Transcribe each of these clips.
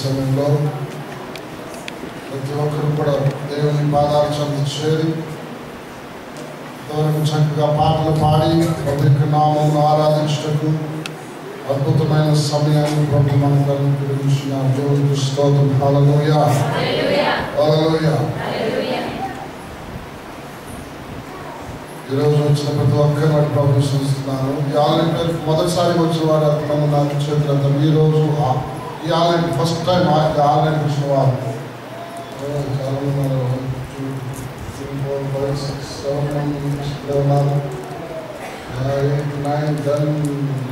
సమయంలో ప్రతి ఒక్కరు కూడా దేవుని పాదాలు చెంత చేరి చక్కగా పాటలు పాడి ప్రభు యొక్క నామమును ఆరాధించుటకు అద్భుతమైన సమయాన్ని ప్రభు మనకు అనుగ్రహించిన దేవునికి స్తోత్రం. హల్లెలూయా, హల్లెలూయా. ఈరోజు వచ్చిన ప్రతి ఒక్కరు నాకు ప్రవేశిస్తున్నాను. ఈ ఆన్లైన్ పేరు మొదటిసారి వచ్చిన వారు అతను నాకు చేతులు ఈరోజు ఈ ఆన్లైన్ ఫస్ట్ టైం ఆన్లైన్ వచ్చిన వారు చాలా ఉన్నారు. 2, 4, 5, 6, 7, 8, 9, 10,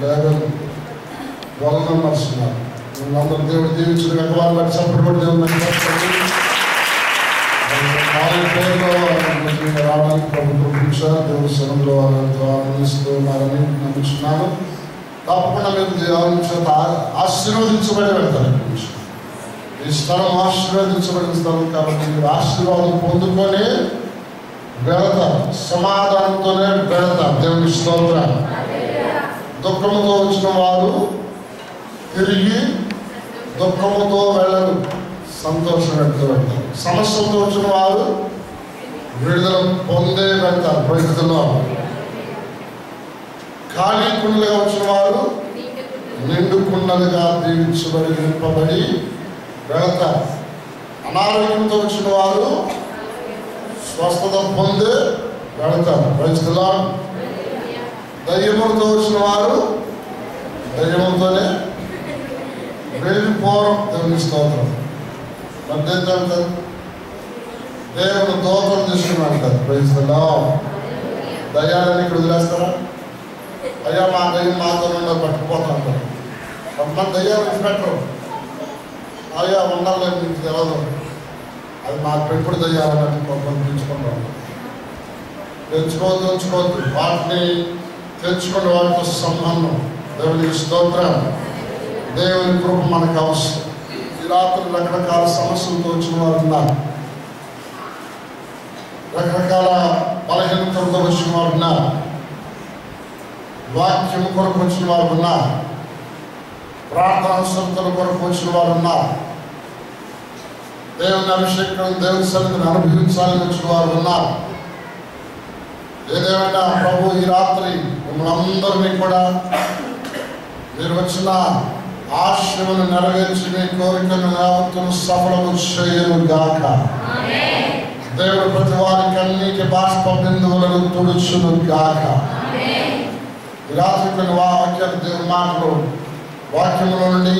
11, 12 మెంబర్స్ ఉన్నారు. అందరూ దేవుడు దీవించిన వారిని బట్టి సపోర్ట్ కూడా దేవుడు రావడానికి ప్రభుత్వం దేవుడి శరణంలో వారితో ఆనందిస్తూ ఉన్నారని నమ్ముతున్నాను. తప్పకుండా మీరు దేవుని చేత ఆశీర్వదించబడి వెళ్తారు. ఈ స్థలం ఆశీర్వదించబడిన స్థలం కాబట్టి మీరు ఆశీర్వాదం పొందుకొని వెళతారు, సమాధానంతోనే వెళతారు. దేవుని స్తోత్రం. దుఃఖముతో వచ్చిన వారు తిరిగి దుఃఖముతో వెళ్ళరు, సంతోషం వెళ్తారు. సమస్యలతో వచ్చిన వారు విడుదల పొందే వెళ్తారు. పరిస్థితుల్లో ఖాళీ కుండలుగా వచ్చిన వారు నిండు కుండలుగా దీవించబడి నింపబడి వెళతారు. అనారోగ్యంతో వచ్చిన వారు స్వస్థత పొందే వెళతారు. పరిస్థితుల్లో దయ్యములతో వచ్చిన వారు దయ్యములతోనే వెళ్ళిపోవడం. దేవుని స్తోత్రం. మధ్య దేవుని దోతం తీసుకున్నాడు కదా. ప్రైజ్లో దయ్యాలని ఇక్కడ వదిలేస్తారా? అయ్యా మా దయ్యం మాతో నుండి పట్టుకుపోతాం. కొంతమంది దయ్యాలు పెట్టరు. అయ్యా ఉండాలి మీకు తెలదు, అది మా పెంపుడు దయ్యాలని కొంతమంది తెచ్చుకుంటాం. తెచ్చుకోవద్దు. వాటిని తెచ్చుకుని వాటితో సంబంధం. దేవుని స్తోత్రం. దేవుని కృప మనకు అవసరం. ఈ రాత్రి రకరకాల సమస్యలతో వచ్చిన వారు ఉన్నారు, రకరకాల బలహీనతలతో వచ్చిన వారు ఉన్నారు, వాక్యం కొరకు వచ్చిన వారు ఉన్నారు, ప్రార్థనావసరతల కొరకు వచ్చిన వారు ఉన్నారు, దేవుని అభిషేకం దేవుని సన్నిధిని అనుభవించాలని వచ్చిన వారు ఉన్నారు. ఏదేమైనా ప్రభు ఈ రాత్రి మిమ్మల్ని అందరినీ కూడా మీరు వచ్చిన ఆశలను నెరవేర్చి మీ కోరికను యావత్తును సఫలము చేయను గాక. దేవుడు ప్రతి వారికి అన్నిటి బాష్ప బిందువులను తుడుచును గాక. ఈ రాత్రి కొన్ని వాక్యాలు దేవుని మాటలు వాక్యముల నుండి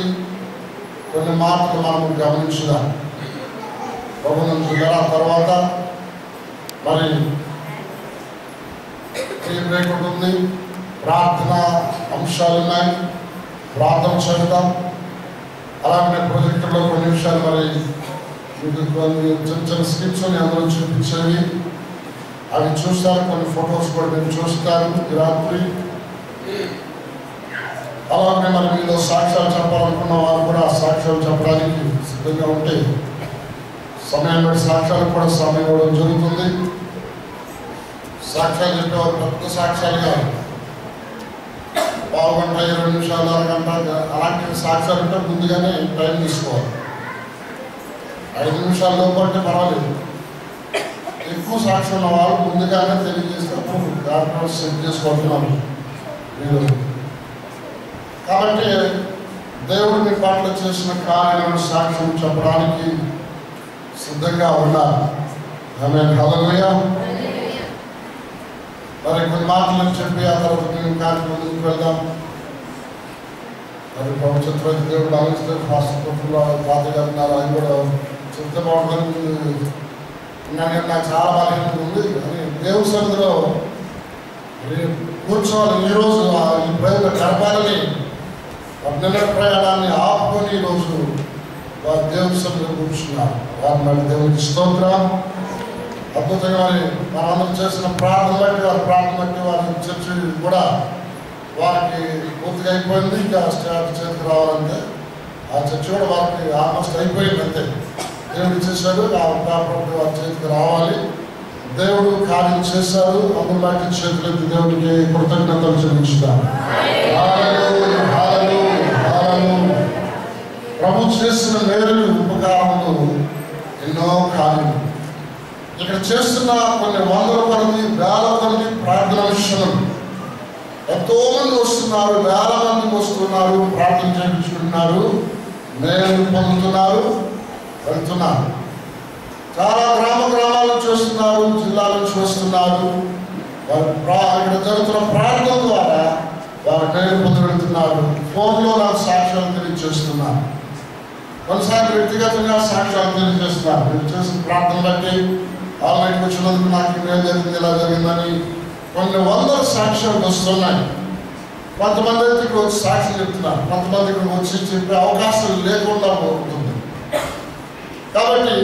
కొన్ని మాటలు మనము గమనించుదాం. ప్రభు నుంచి తర్వాత మరి బ్రేక్ ఉంటుంది, ప్రార్థన అంశాలు ఉన్నాయి, ప్రార్థన చేద్దాం. అలాగే ప్రొజెక్టులో కొన్ని విషయాలు మరి చిన్న స్క్రిప్ట్స్ అందులో చూపించేవి అవి చూస్తారు. కొన్ని ఫొటోస్ కూడా మీరు చూస్తారు ఈ రాత్రి. అలాగే మరి మీలో సాక్ష్యాలు చెప్పాలనుకున్న వారు కూడా ఆ సాక్ష్యాలు చెప్పడానికి సిద్ధంగా ఉంటే సమయం బట్టి సాక్ష్యాలకు కూడా సమయం ఇవ్వడం జరుగుతుంది. సాక్ష్యాలు చెప్పేవారు పెద్ద సాక్ష్యాలుగా పావుగంట 20 నిమిషాలు అరగంట అలాంటి సాక్ష్యాలు ఉంటే ముందుగానే టైం తీసుకోవాలి. 5 నిమిషాల లోపు అంటే పర్వాలేదు. ఎక్కువ సాక్ష్యం ఉన్న వాళ్ళు ముందుగానే తెలియజేసినప్పుడు దాంట్లో సెట్ చేసుకుంటున్నారు మీరు. కాబట్టి దేవుడు మీ పట్ల చేసిన కార్యాలను సాక్ష్యం చెప్పడానికి సిద్ధంగా ఉన్నారు. ఆమేన్, హల్లెలూయా. మరి కొన్ని మాటలను చెప్పి ఆ తర్వాత మేము కార్యక్రమం ముందుకు వెళ్దాం. మరి భవిష్యత్తు దేవుడు ఆలోచిస్తే హాస్పిటల్లో పాతగా ఉన్నారు, అది కూడా చెప్తే బాగుంటుంది. నాకు చాలా బాగా ఉంది అని దేవుడి సన్నిధిలో కూర్చోవాలి. ఈరోజు ఈ ప్రజలు గడపాలని నిన్న ప్రయాణాన్ని ఆపుకొని ఈరోజు వారు దేవుడి సన్నిధిలో కూర్చున్నారు. వారి మళ్ళీ దేవుడికి స్తోత్రం. అద్భుతంగా మరి మనందరం చేసిన ప్రార్థన బట్టి వారి ప్రార్థన బట్టి వారి చర్చ కూడా వారికి పూర్తిగా అయిపోయింది. ఇంకా స్టార్ట్ చేతికి రావాలంటే ఆ చర్చ కూడా వారికి ఆల్మోస్ట్ అయిపోయింది. అంతే దేవుడు చేశాడు, ఆ ప్రాపర్టీ వారి చేతికి రావాలి. దేవుడు కార్యం చేశారు. అందులో బట్టి చేతులెత్తి దేవుడికి కృతజ్ఞతలు చెల్లించుతారు. ప్రభు ప్రభు చేసిన మేలులు ఉపకారములు ఎన్నో కార్యములు. ఇక్కడ చేస్తున్న కొన్ని వందల కొలది వేల కొలది ప్రార్థన విషయాలు. ఎంతో మంది వస్తున్నారు, వేల మంది వస్తున్నారు, ప్రార్థన చేయించుకుంటున్నారు, మేలు పొందుతున్నారు, వెళ్తున్నారు. చాలా గ్రామాల నుంచి వస్తున్నారు, జిల్లాల నుంచి వస్తున్నారు. ఇక్కడ జరుగుతున్న ప్రార్థన ద్వారా వారు మేలు పొంది వెళ్తున్నారు. ఫోన్లో నాకు సాక్ష్యాలు తెలియజేస్తున్నారు, కొన్నిసార్లు వ్యక్తిగతంగా సాక్ష్యాలు తెలియజేస్తున్నారు. మీరు చేసిన ప్రార్థన బట్టి ఆల్రెడీ వచ్చినందుకు నాకు మేలు జరిగింది, ఇలా జరిగిందని కొన్ని వందల సాక్ష్యాలు వస్తున్నాయి. కొంతమంది అయితే ఇక్కడ వచ్చి సాక్ష్యం చెప్తున్నారు, కొంతమంది ఇక్కడ వచ్చి చెప్పే అవకాశం లేకుండా పోతుంది. కాబట్టి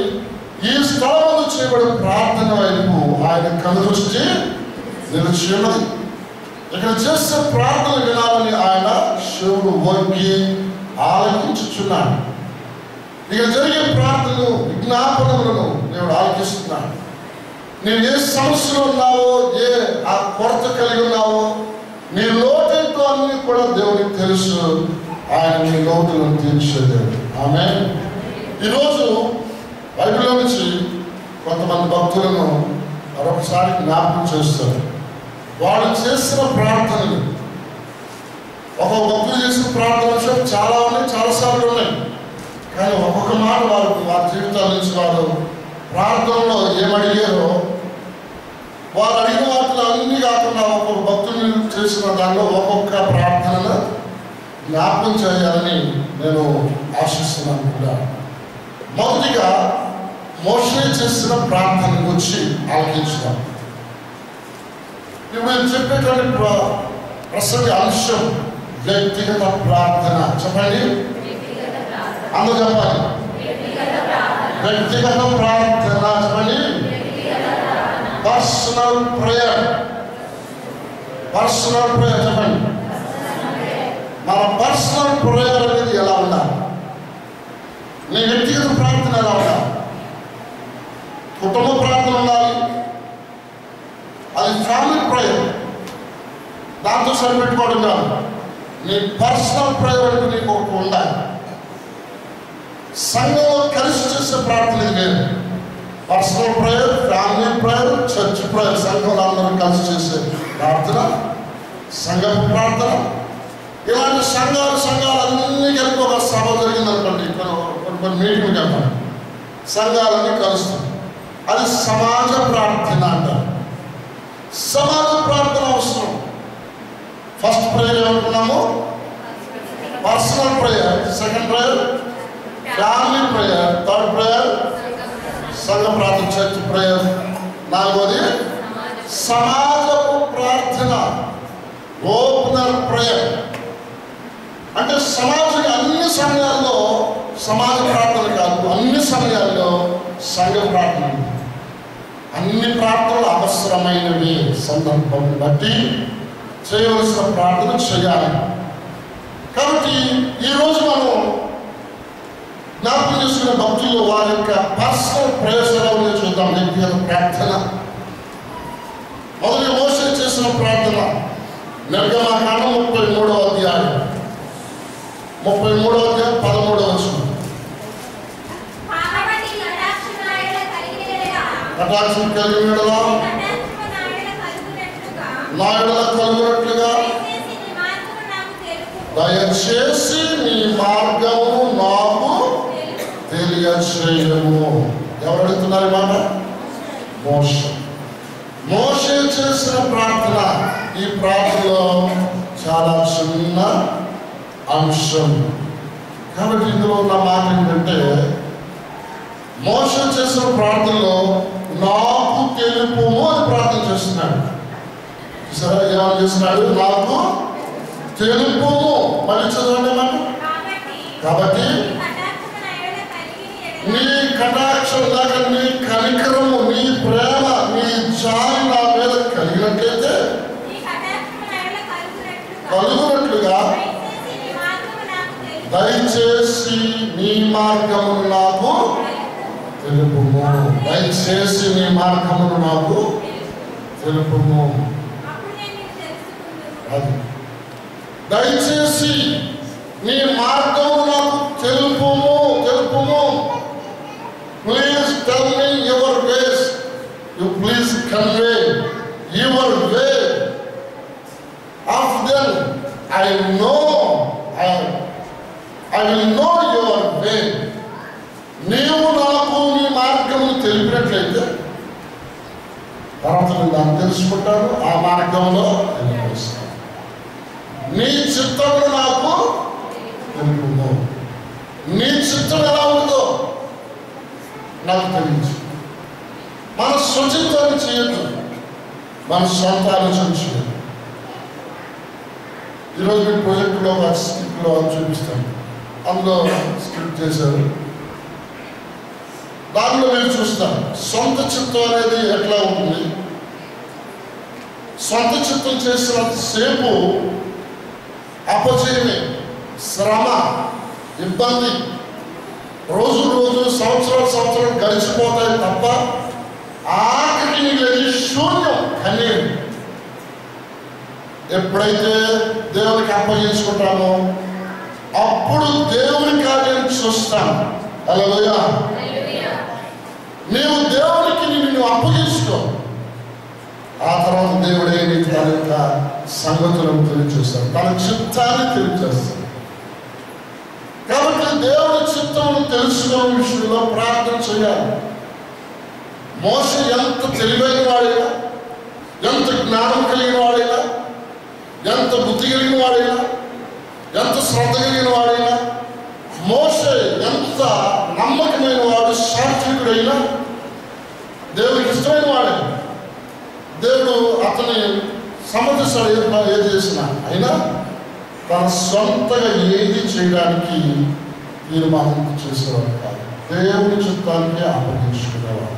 ఈ స్థలంలో చేయబడిన ప్రార్థన వైపు ఆయన కనుదృష్టి నిలిచి ఉన్నది. ఇక్కడ చేసే ప్రార్థన వినాలని ఆయన శివుడు వంగి ఆలకించుచున్నాడు. ఇక్కడ జరిగే ప్రార్థనలు విజ్ఞాపనలను దేవుడు ఆలకిస్తున్నాడు. నీవు ఏ సమస్యలు ఉన్నావో, ఏ ఆ కొరత కలిగి ఉన్నావో, నీ లోటేంటో అన్ని కూడా దేవునికి తెలుసు. ఆయన నీ లోటులను తీర్చే దేవుడు. ఆమేన్. ఈరోజు బైబిల్లో నుంచి కొంతమంది భక్తులను మరొకసారి జ్ఞాపకం చేస్తారు. వాళ్ళు చేసిన ప్రార్థనలు, ఒక భక్తులు చేసిన ప్రార్థన చాలా ఉన్నాయి, చాలాసార్లు ఉన్నాయి. కానీ ఒక్కొక్క మాట వారి జీవితాల నుంచి వారు ప్రార్థనలో ఏమడిగారో, వారు అడిగిన వాటిలో అన్ని కాకుండా ఒక్కొక్క భక్తులు చేసిన దానిలో ఒక్కొక్క ప్రార్థనను జ్ఞాపకం చేయాలని నేను ఆశిస్తున్నాను కూడా. మొదటిగా మోషే చేసిన ప్రార్థన గురించి ఆలోచించుదాం. ఇప్పుడు చెప్పేటువంటి ప్రసంగ అంశం వ్యక్తిగత ప్రార్థన. చెప్పండి, అందరూ చెప్పాలి. వ్యక్తిగత ప్రార్థన చెప్పండి. Personal prayer. పర్సనల్ ప్రేయర్ చెప్పండి. మన పర్సనల్ ప్రేయర్ అనేది ఎలా ఉండాలి? నీ వ్యక్తిగత ప్రార్థన ఎలా ఉండాలి? కుటుంబ ప్రార్థన ఉండాలి, అది ఫ్యామిలీ ప్రేయర్, దాంతో సరిపెట్టుకోవడం కాదు. నీ పర్సనల్ ప్రేయర్ అంటూ నీకు ఒకటి ఉండాలి. సంఘంలో కలిసి చేసే ప్రార్థన ఇది లేదు. Personal prayer, family prayer, church prayer, సంఘంలో అందరూ కలిసి చేసే ప్రార్థన, సంఘపు ప్రార్థన. ఇలాంటి సంఘాలు అన్నీ కలిపి ఒక సభ జరిగిందనుకోండి, కొన్ని మీటింగ్ చెప్పండి, సంఘాలన్నీ కలుస్తాయి. అది సమాజ ప్రార్థన అంటారు. సమాజ ప్రార్థన అవసరం. ఫస్ట్ ప్రేయర్ ఏమనుకున్నాము? Personal prayer. Second prayer family prayer. Third prayer సంఘ ప్రార్థన, చర్చ్ ప్రేయర్. నాలుగోది సమాజపు ప్రార్థన, ఓపెనర్ ప్రేయర్. అంటే సమాజం అన్ని సమయాల్లో సమాజ ప్రార్థన కాదు, అన్ని సమయాల్లో సంఘ ప్రార్థన. అన్ని ప్రార్థనలు అవసరమైనవి, సందర్భం బట్టి చేయవలసిన ప్రార్థన చేయాలి. కాబట్టి ఈరోజు మనం జ్ఞాపకం చేసుకున్న భక్తులు వారి యొక్క పర్సనల్ ప్రేయర్స్ చూద్దాం. వ్యక్తిగత ప్రార్థన. మొదటి మోషే చేసిన ప్రార్థన నిర్గమకాండం 33వ అధ్యాయం 13వ వచనం. కటాక్షం కలిగిన నాయుడుల కలుగునట్లుగా దయచేసి నీ మార్గము నాకు తెలియచేయము. ఎవరు అడుగుతున్నారు ఈ మాట? మోషే చేసిన ప్రార్థన. ఈ ప్రార్థనలో చాలా చిన్న అంశం. కాబట్టి ఇందులో ఉన్న మాట ఏంటంటే, మోషే చేసిన ప్రార్థనలో నాకు తెలుపుము అని ప్రార్థన చేస్తున్నాడు. సరే, ఏమని చేస్తున్నాడు? నాకు తెలుపుము. మళ్ళీ చదవండి మాట. కాబట్టి నీ కటాక్షం దాకా, నీ కనికరము, నీ ప్రేమ, నీ జాలి నా మీద కలిగినట్లయితే, కలుగునట్లుగా దయచేసి నీ మార్గమును నాకు తెలుపుము. దయచేసి నీ మార్గమును నాకు తెలుపుము. అది దయచేసి నీ మార్గము నాకు తెలుపుము I will know your way. నీవు నాకు నీ మార్గమును తెలిపినట్లయితే తర్వాత నేను దాన్ని తెలుసుకుంటాను, ఆ మార్గంలో వెళ్ళిపోతాను. నీ చిత్తము నాకు తెలుపుము. నీ చిత్తం ఎలా ఉందో నాకు తెలియదు. మన స్వచిత్తాన్ని చేయొద్దు, మన సొంత ఆలోచన చేయదు. ఈరోజు మీ ప్రాజెక్టులో స్క్రిప్ట్లో చూపిస్తాను. అందులో స్క్రిప్ట్ చేశారు. దానిలో మీరు చూస్తారు సొంత చిత్తం అనేది ఎట్లా ఉంటుంది. సొంత చిత్తం చేసినంతసేపు అపజయమే, శ్రమ, ఇబ్బంది, రోజు సంవత్సరం గడిచిపోతాయి తప్ప ఆఖరికి మిగిలేది శూన్యం, కన్నీరు. ఎప్పుడైతే దేవునికి అప్పగించుకుంటామో అప్పుడు దేవుని కార్యం చూస్తాం. హల్లెలూయా. నీవు దేవునికి నిన్ను అప్పగించుకో, ఆ తర్వాత దేవుడే నీకు తన యొక్క సంగతులను తెలియజేస్తాడు, తన చిత్తాన్ని తెలియజేస్తాడు. కాబట్టి దేవుని చిత్తమును తెలుసుకునే విషయంలో ప్రార్థన చేయాలి. మోషే ఎంత తెలివైన వాడైనా, ఎంత జ్ఞానం కలిగిన వాడైనా, ఎంత బుద్ధి కలిగిన వాడైనా, ఎంత శ్రద్ధ కలిగిన వాడైనా, మోషే ఎంత నమ్మకమైన వాడు, సాత్వికుడైనా, దేవుడికి ఇష్టమైన వాడే. దేవుడు అతని సమర్థిస్తాడు ఏది చేసినా. అయినా తన సొంతగా ఏది చేయడానికి తీర్మానం చేసేవాడు కాదు. దేవుని చిత్తానికి అప్పగించుకునేవాడు.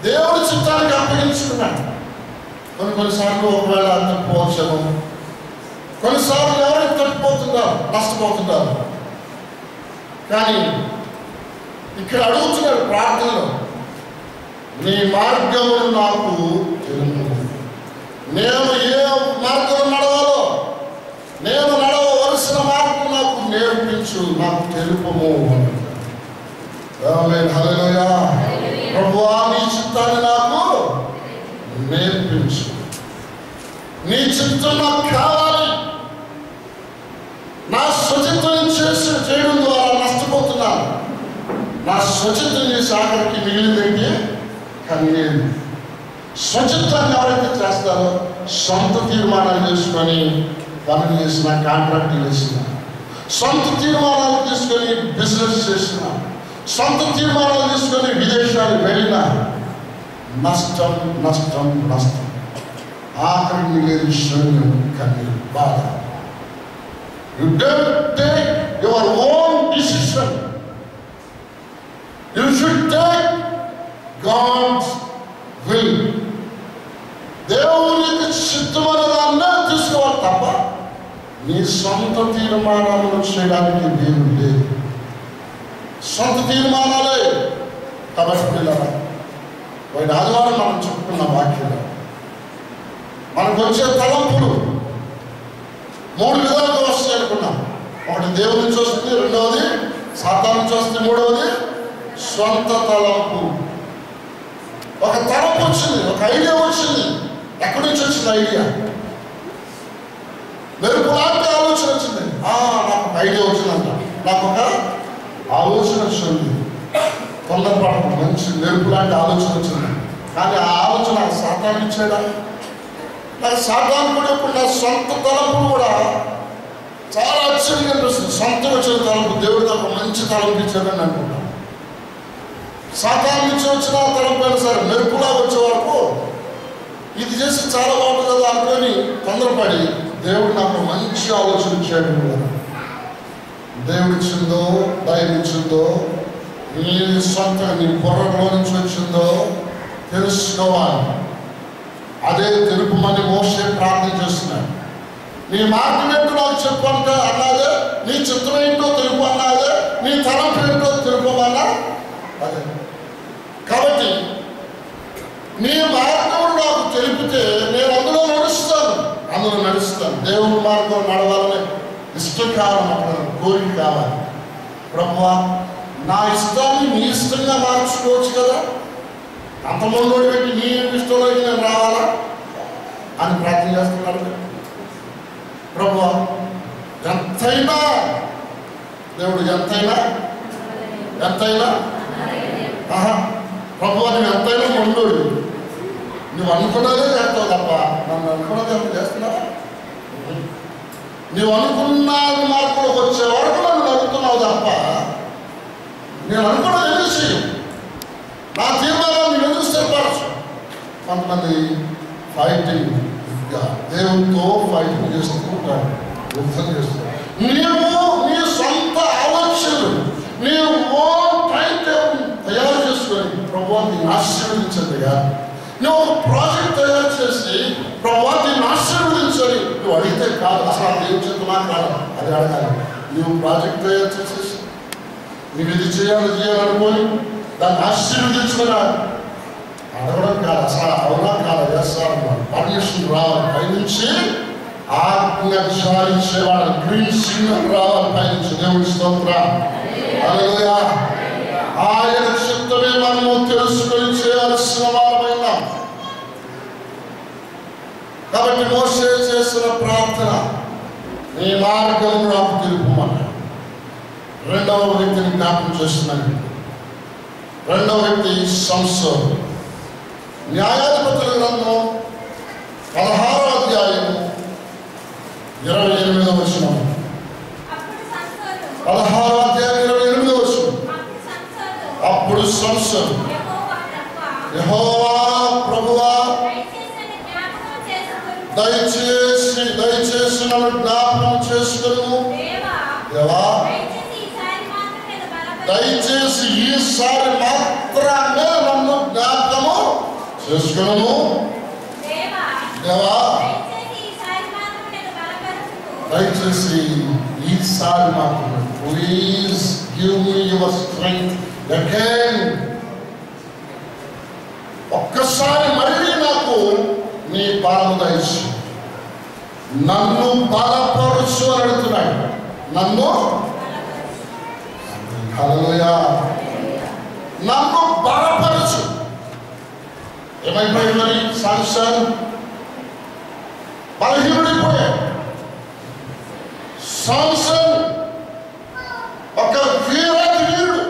దేవుడి చిత్తానికి అప్పగించుకున్నాడు. కొన్నిసార్లు ఒకవేళ తప్పిపోవచ్చాము, కొన్నిసార్లు ఎవరైనా తప్పిపోతున్నారు, నష్టపోతున్నారు. కానీ ఇక్కడ అడుగుతున్నాడు ప్రార్థనలో, నీ మార్గమును నాకు తెలుపు. నేను ఏ మార్గం నడవాలో, నేను నడవవలసిన మార్గం నాకు నేర్పించు, నాకు తెలుపము. హల్లెలూయా. ప్రభువా, నీ చిత్తాన్ని నాకు నేర్పించు. నీ చిత్తం నాకు కావాలి. నా స్వచిత్తం చేయడం ద్వారా నష్టపోతున్నాను. నా స్వచిత్తం చేసి ఆఖరికి మిగిలిందంటే కన్నీరు. స్వచిత్తాన్ని ఎవరైతే చేస్తారో, సొంత తీర్మానాలు చేసుకొని పనులు చేసిన, కాంట్రాక్ట్ చేసిన, సొంత తీర్మానాలు తీసుకొని బిజినెస్ చేసిన, సొంత తీర్మానాలు తీసుకొని విదేశాలు వెళ్ళిన, నష్టం నష్టం నష్టం. ఆఖరి మిగిలిన శూన్యం, కన్నీరు, బాధ. You don't take your own decision. You should take God's will. దేవుని చిత్తమైన దాన్నే తీసుకోవాలి తప్ప నీ సొంత తీర్మానాలను చేయడానికి దేవుడు లేదు. సొంత తీర్మానాలే. కాబట్టి పిల్లరా, పోయిన ఆదివారం మనం చెప్పుకున్న వాక్యాలు, మనకు వచ్చే తలంపులు 3 విధాలుగా వస్తాయి అనుకున్నాం. ఒకటి దేవుడి నుంచి వస్తుంది, రెండవది సాతాను నుంచి వస్తుంది, మూడవది సొంత తలంపు. ఒక తలంపు వచ్చింది, ఒక ఐడియా వచ్చింది. ఎక్కడి నుంచి వచ్చింది ఐడియా? మెరుపులాంటి ఆలోచన వచ్చింది. నాకు ఒక ఐడియా వచ్చిందంట, నాకు ఒక ఆలోచన వచ్చింది. తొందరపాటు మంచి మెరుపులాంటి ఆలోచన వచ్చింది. కానీ ఆ ఆలోచన సాతాను ఇచ్చాడా? నాకు సాతాను కూడా ఇప్పుడు నా సొంత తలంపులు కూడా చాలా ఆశ్చర్యంగా అనిపిస్తుంది. సొంతం వచ్చిన తలంపు దేవుడు నాకు మంచి తలంపు ఇచ్చాడని అనుకుంటాను. సాతాను నుంచి వచ్చిన తలంపు అయినా సరే మెరుపులా వచ్చే వరకు ఇది చేసి చాలా బాగుంటుంది కదా అనుకొని తొందరపడి దేవుడు నాకు మంచి ఆలోచన ఇచ్చాడు. దేవుడు ఇచ్చిందో, దైవం ఇచ్చిందో, నీ సొంత నీ బుర్రలో నుంచి వచ్చిందో తెలుసుకోవాలి. అదే తెలుపుమని మోషే ప్రార్థన చేస్తున్నాడు. నీ మార్గం ఏంటో నాకు చెప్పు అంటే అన్నాదే, నీ చిత్రం ఏంటో తెలుపు అన్నాదే, నీ తలంపు ఏంటో తెలుపమన్నా అదే. కాబట్టి నీ మార్గం నాకు తెలిపితే నేను అందులో నడుస్తాను. దేవుని మార్గం నడవాలని ఇష్టం కావాలి, అక్కడ కోరిక కావాలి. ప్రభువా, నా ఇష్టాన్ని నీ ఇష్టంగా మార్చుకోవచ్చు కదా, అంతమంది పెట్టి నీ ఇష్టంలోకి నేను రావాలా అని ప్రార్థన చేస్తున్నాడు. ప్రభువా ఎంతైనా దేవుడు ఎంతైనా ప్రభువా నువ్వు ఎంతైనా మొండోడు, నువ్వు అనుకున్నదే చేస్తావు తప్ప నన్ను అనుకున్నది ఏమైనా చేస్తున్నావా? నువ్వు అనుకున్న మార్పులకు వచ్చే వరకు నన్ను నడుపుతున్నావు తప్ప నేను అనుకున్నది ఎందుకు చేయు, నా తీర్మానాన్ని నువ్వు ఎందుకు స్థిరపరచు. కొంతమంది ఫైటింగ్ దేవునితో ఫైటింగ్ చేస్తూ ఉంటారు, యుద్ధం చేస్తారు. నీవు నీ సొంత ఆలోచనలు, నీవు ఓన్ టైం టేబుల్ తయారు చేసుకొని ప్రభువా దీన్ని ఆశీర్వదించండిగా, నువ్వు ఒక ప్రాజెక్ట్ తయారు చేసి ప్రభువా దీన్ని ఆశీర్వదించని నువ్వు అడిగితే కాదు, అసలు దేవుని చేతున్నా కాదు, అది అడగాలి. నువ్వు ప్రాజెక్ట్ తయారు చేసేసి నీకు ఇది చేయాలనుకోని దాన్ని ఆశీర్వదించుకున్నా అడగడం కాదు, అసలు అవునా కాదు చేస్తాను పర్మిషన్ రావాలి పైనుంచి, ఆజ్ఞ జారించేవాడు గ్రీన్ సిగ్నల్ రావాలి పైనుంచి. దేవుని స్తోత్రం, హల్లెలూయా. ఆయన చిత్తమే మనము తెలుసుకొని చేయాల్సిన వారమైనా. కాబట్టి మోషే చేసిన ప్రార్థన, నీ మార్గం నాకు తెలుపమన్నాడు. రెండవ వ్యక్తిని జ్ఞాపకం చేస్తున్నాను. రెండవ వ్యక్తి సంసోను. న్యాయాధిపతుల గ్రంథం 16వ అధ్యాయము 28వ వచనం. 16వ అధ్యాయం 28వ వచనం. అప్పుడు సంసోను యెహోవా ప్రభువా దయచేసి నన్ను జ్ఞాపకం చేసుకొనుము దేవా, దయచేసి ఈసారి మాత్రమే నన్ను జ్ఞాపకము చేసుకొనుము దేవా, దయచేసి ఈసారి మాత్రమే. Please give me your strength again. ఒక్కసారి మళ్ళీ నాకు నీ బలము దయచేసి, నన్ను బలపరుచు అని అడుగుతున్నాడు. నన్ను హల్లెలూయా, నన్ను బలపరచు. ఏమైపోయింది మరి? సంసోను బలహీనుడిపోయాడు. సంసోను ఒక వీరుడు,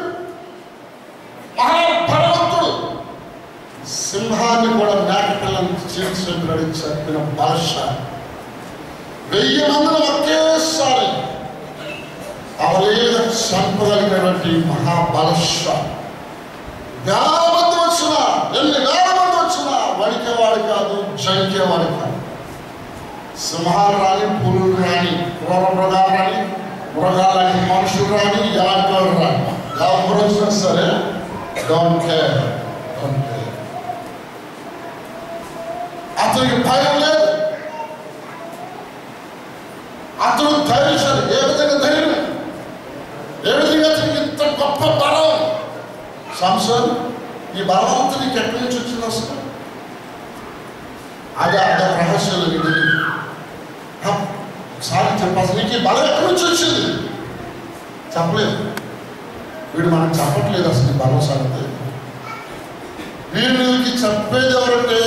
మహాబలవంతుడు, సింహాన్ని కూడా మేకపిల్లని చీల్చినట్టు చెప్పిన బలశాలి. 1000 మందిని ఒకేసారి అవలేద చంపగలిగినటువంటి మహాబలశాలి. 1000 మంది వచ్చినా, ఎన్ని 1000 మంది వచ్చినా వణికేవాడు కాదు, జంకేవాడు కాదు. సింహాలు రాని, పులులు రాని, క్రూర మృగాలు రాని, మృగాలని మనుషులు రాని, ఎలాంటి వాడు రాని, ఎవరు వచ్చినా సరే డోంట్ కేర్. అతనికి భయం లేదు, అతను ధైర్యశాలి. ఏ విధంగా ధైర్యం, ఏ విధంగా అతనికి ఇంత గొప్ప బలం. సంసోను ఈ బలవంతు నీకు ఎక్కడి నుంచి వచ్చింది అసలు? అదే రహస్యాలు నీకు తెలియదు. ఒకసారి చెప్పాల్సి, నీకు ఈ బలం ఎక్కడి నుంచి వచ్చింది? చెప్పలేదు. వీడు మనకు చెప్పట్లేదు అసలు ఈ బలం సంగతి. వీడికి చెప్పేది ఎవరంటే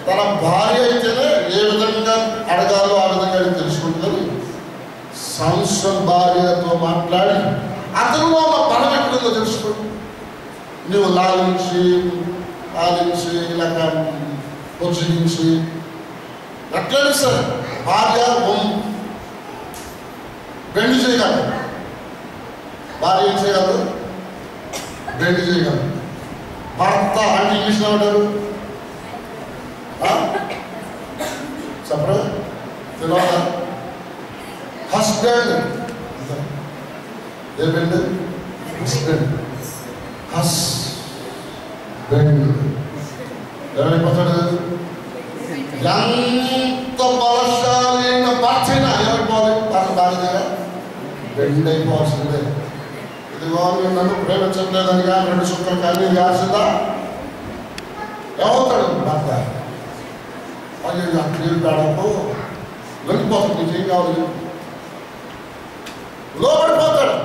తన భార్య అయితేనే ఏ విధంగా అడగాలో ఆ విధంగా తెలుసుకుంటుంది. సంసోను భార్యతో మాట్లాడి అతనిలో ఉన్న బలం ఎక్కడుందో తెలుసుకోండి. నువ్వు లాలించి లేక పొచ్చిగించి ఎట్లయినా సరే భార్య బెండి చేయగలరు. భార్య ఏం చేయగలరు? బెండి చేయగలరు. భర్త అంటే ఇంగ్లీష్లో ఉంటారు చెప్పరా? తెలియదా? హస్బెండ్. ఏ బెండ్? హస్బెండ్. హస్బెండ్ ఎవరైపోతాడు? ఎంత బలశాలి అయిన భర్త అయినా ఎవరిపోవాలి? భర్త భార్య బెండ్ అయిపోవాల్సిందే. ఇదిగో నేను నన్ను ప్రేమించట్లేదని కానీ 2 చుక్కలు కానీ కాల్సిందా ఏమవుతాడు భర్త? అది నీళ్ళు కాడకు వెళ్ళిపోతుంది. నీకేం కావాలి? లోపడిపోతాడు.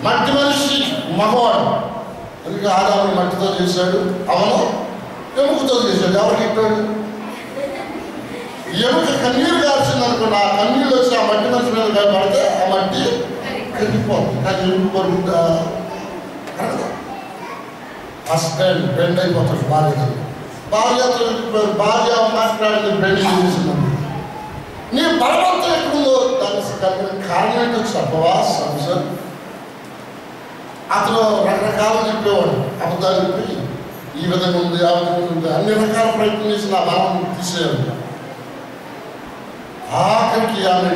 మట్టి మనిషి మగవాడు. అందుకే ఆదాము మట్టితో చేశాడు, అవను ఎముకతో చేశాడు. ఎవరికి ఇట్టాడు? ఎముక కన్నీరు కాల్చింది అనుకో అనుకోండి, ఆ కన్నీళ్ళు వచ్చి ఆ మట్టి మనిషి మీద పడితే ఆ మట్టి కరిగిపోతుంది. కానీ ఎరుపు పరుగుతా ఫస్ట్ టైం బెండ్ అయిపోతాడు భార్య మాట్లాడింది బెండ్ చేసింది. నీ బలవంతం ఎక్కడుందో దానికి కారణం ఏంటో చెప్పవా సంవత్సరం. అతను రకరకాలు చెప్పేవాడు, అబద్ధాలు చెప్పి ఈ విధంగా ఉంది ఆ విధంగా ఉంది అన్ని రకాల ప్రయత్నం చేసి నా బలం తీసేయాలి. ఆఖరికి ఆమె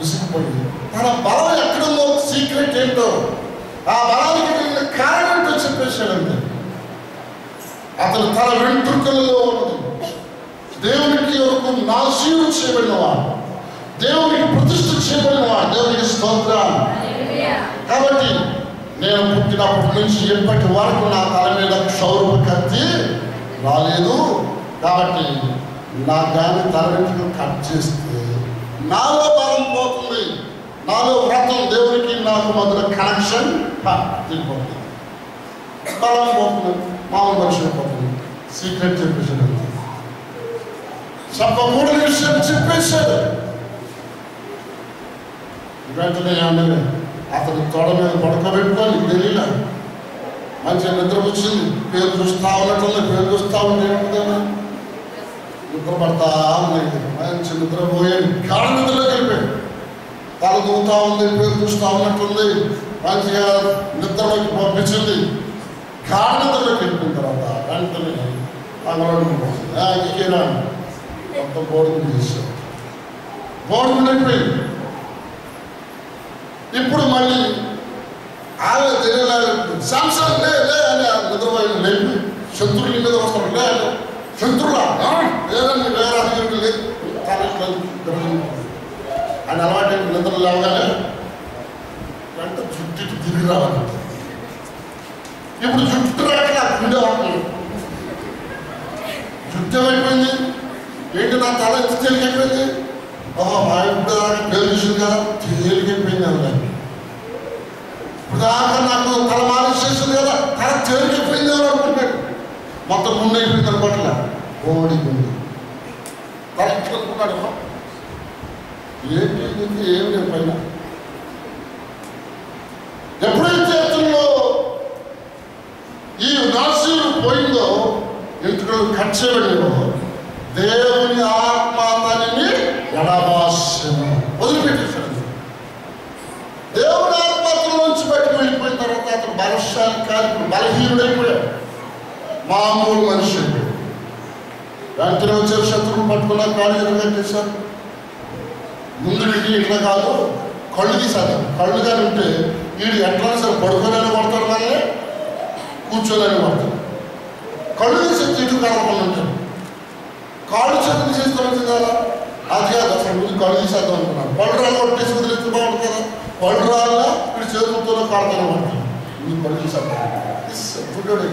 విసిగిపోయి తన బలం ఎక్కడుందో సీక్రెట్ ఏంటో ఆ బలానికి వెళ్ళిన కారణం ఏంటో చెప్పేశాడంతే. అతను తన వెంట్రుకలలో ఉన్నది దేవునికి ఒక నాశీరు చేయబడినవాడు, దేవునికి ప్రతిష్ఠ చేయబడినవాడు. దేవునికి స్తోత్రం. కాబట్టి నేను పుట్టినప్పటి నుంచి ఎప్పటి వరకు నా తల మీద క్షౌరపు కత్తి రాలేదు. కాబట్టి నా దాన్ని తల వెంట్రుకలు కట్ చేస్తే నాలో బలం పోతుంది, నాలో వ్రతం దేవునికి నాకు మధ్య కనెక్షన్ వెళ్ళిపోతుంది, బలం పోతుంది, మామూలు మనుషులు పోతుంది. సీక్రెట్ చెప్పేసాడు, చెప్పకూడని విషయం చెప్పేశాడు. వెంటనే ఆమె అతని తొడ మీద పడుకోబెట్టుకొని తెలియలే, మంచిగా నిద్ర వచ్చింది. పేరు చూస్తా ఉన్నట్టుంది, పేరు చూస్తా ఉండేదా నిద్ర పడతా ఉన్నాయి, మంచి నిద్రపోయాడు. గాఢ నిద్రలోకి వెళ్ళిపోయాడు. తల దూతా ఉంది, పేరు చూస్తా ఉన్నట్టుంది, మంచిగా నిద్రలోకి పంపించింది. గాఢ నిద్రలోకి వెళ్ళిపోయిన తర్వాత వెంటనే అంగీకేనా మొత్తం బోర్డు చేశాడు. బోర్డు వెళ్ళిపోయింది. ఇప్పుడు మళ్ళీ ఆమె తెలియలేదు సాంసన్ లే అని నిద్రపోయి లేపి శత్రువుల మీద వస్తారు లే శత్రువులా లేదండి వేరే అధికారులు లేదు అని అలవాటు నిద్ర లేవగానే వెంట జుట్టుకి తిరిగి రావాలి. ఇప్పుడు జుట్టు రాక గుండె అవుతుంది, జుట్టు ఏమైపోయింది ఏంటి నా తల ఎంత తేలికైపోయింది. మా ఇంటి దాకా పేరు చూసింది కదా తేలికైపోయింది అలా. ఇప్పుడు దాకా నాకు తల మాలిష్ చేసింది కదా తల తేలికైపోయింది అని అనుకుంటాడు. మొత్తం ముందు అయిపోయింది అనుకోవట్ల ఓడిపోయింది తల అనుకున్నాడు. ఏంటి ఏమి లేదు పైన. ఎప్పుడైతే అతనిలో ఈ నాశీలు పోయిందో ఎంట్రుకలు కట్ చేయబడినో దేవుని ఆత్మ అతనిని ఎడబాసను వదిలిపెట్టేశాడు. దేవుని ఆత్మ అతనిలోంచి బయటకు వెళ్ళిపోయిన తర్వాత అతను బలశాలి కాదు, బలహీనుడైపోయాడు, మామూలు మనిషి అయిపోయాడు. వెంటనే వచ్చే శత్రువులు పట్టుకున్నా కాళ్ళు ఎరగట్టేశారు. ముందు వీడికి ఇట్లా కాదు కళ్ళు తీసాడు. కళ్ళు కానీ ఉంటే వీడు ఎట్లా సరే పడుకోలేని పడతాడు, కానీ కూర్చోలేని పడతాడు. కళ్ళు తీసే ఇటు కలపకుండా ఉంటాడు. కాళ్ళు చేతులు తీసేస్తామని కదా అది కాదు, అసలు ముందు కళ్ళు తీసేద్దాం అనుకున్నాను. పళ్ళు రాళ్ళు కొట్టేసి వదిలేస్తే బాగుంటుంది కదా. పళ్ళు రాళ్ళ వీడు చేతులతోనే కాళ్ళతోనే పడతాడు. ముందు కళ్ళు తీసేద్దాం పుట్టాడు.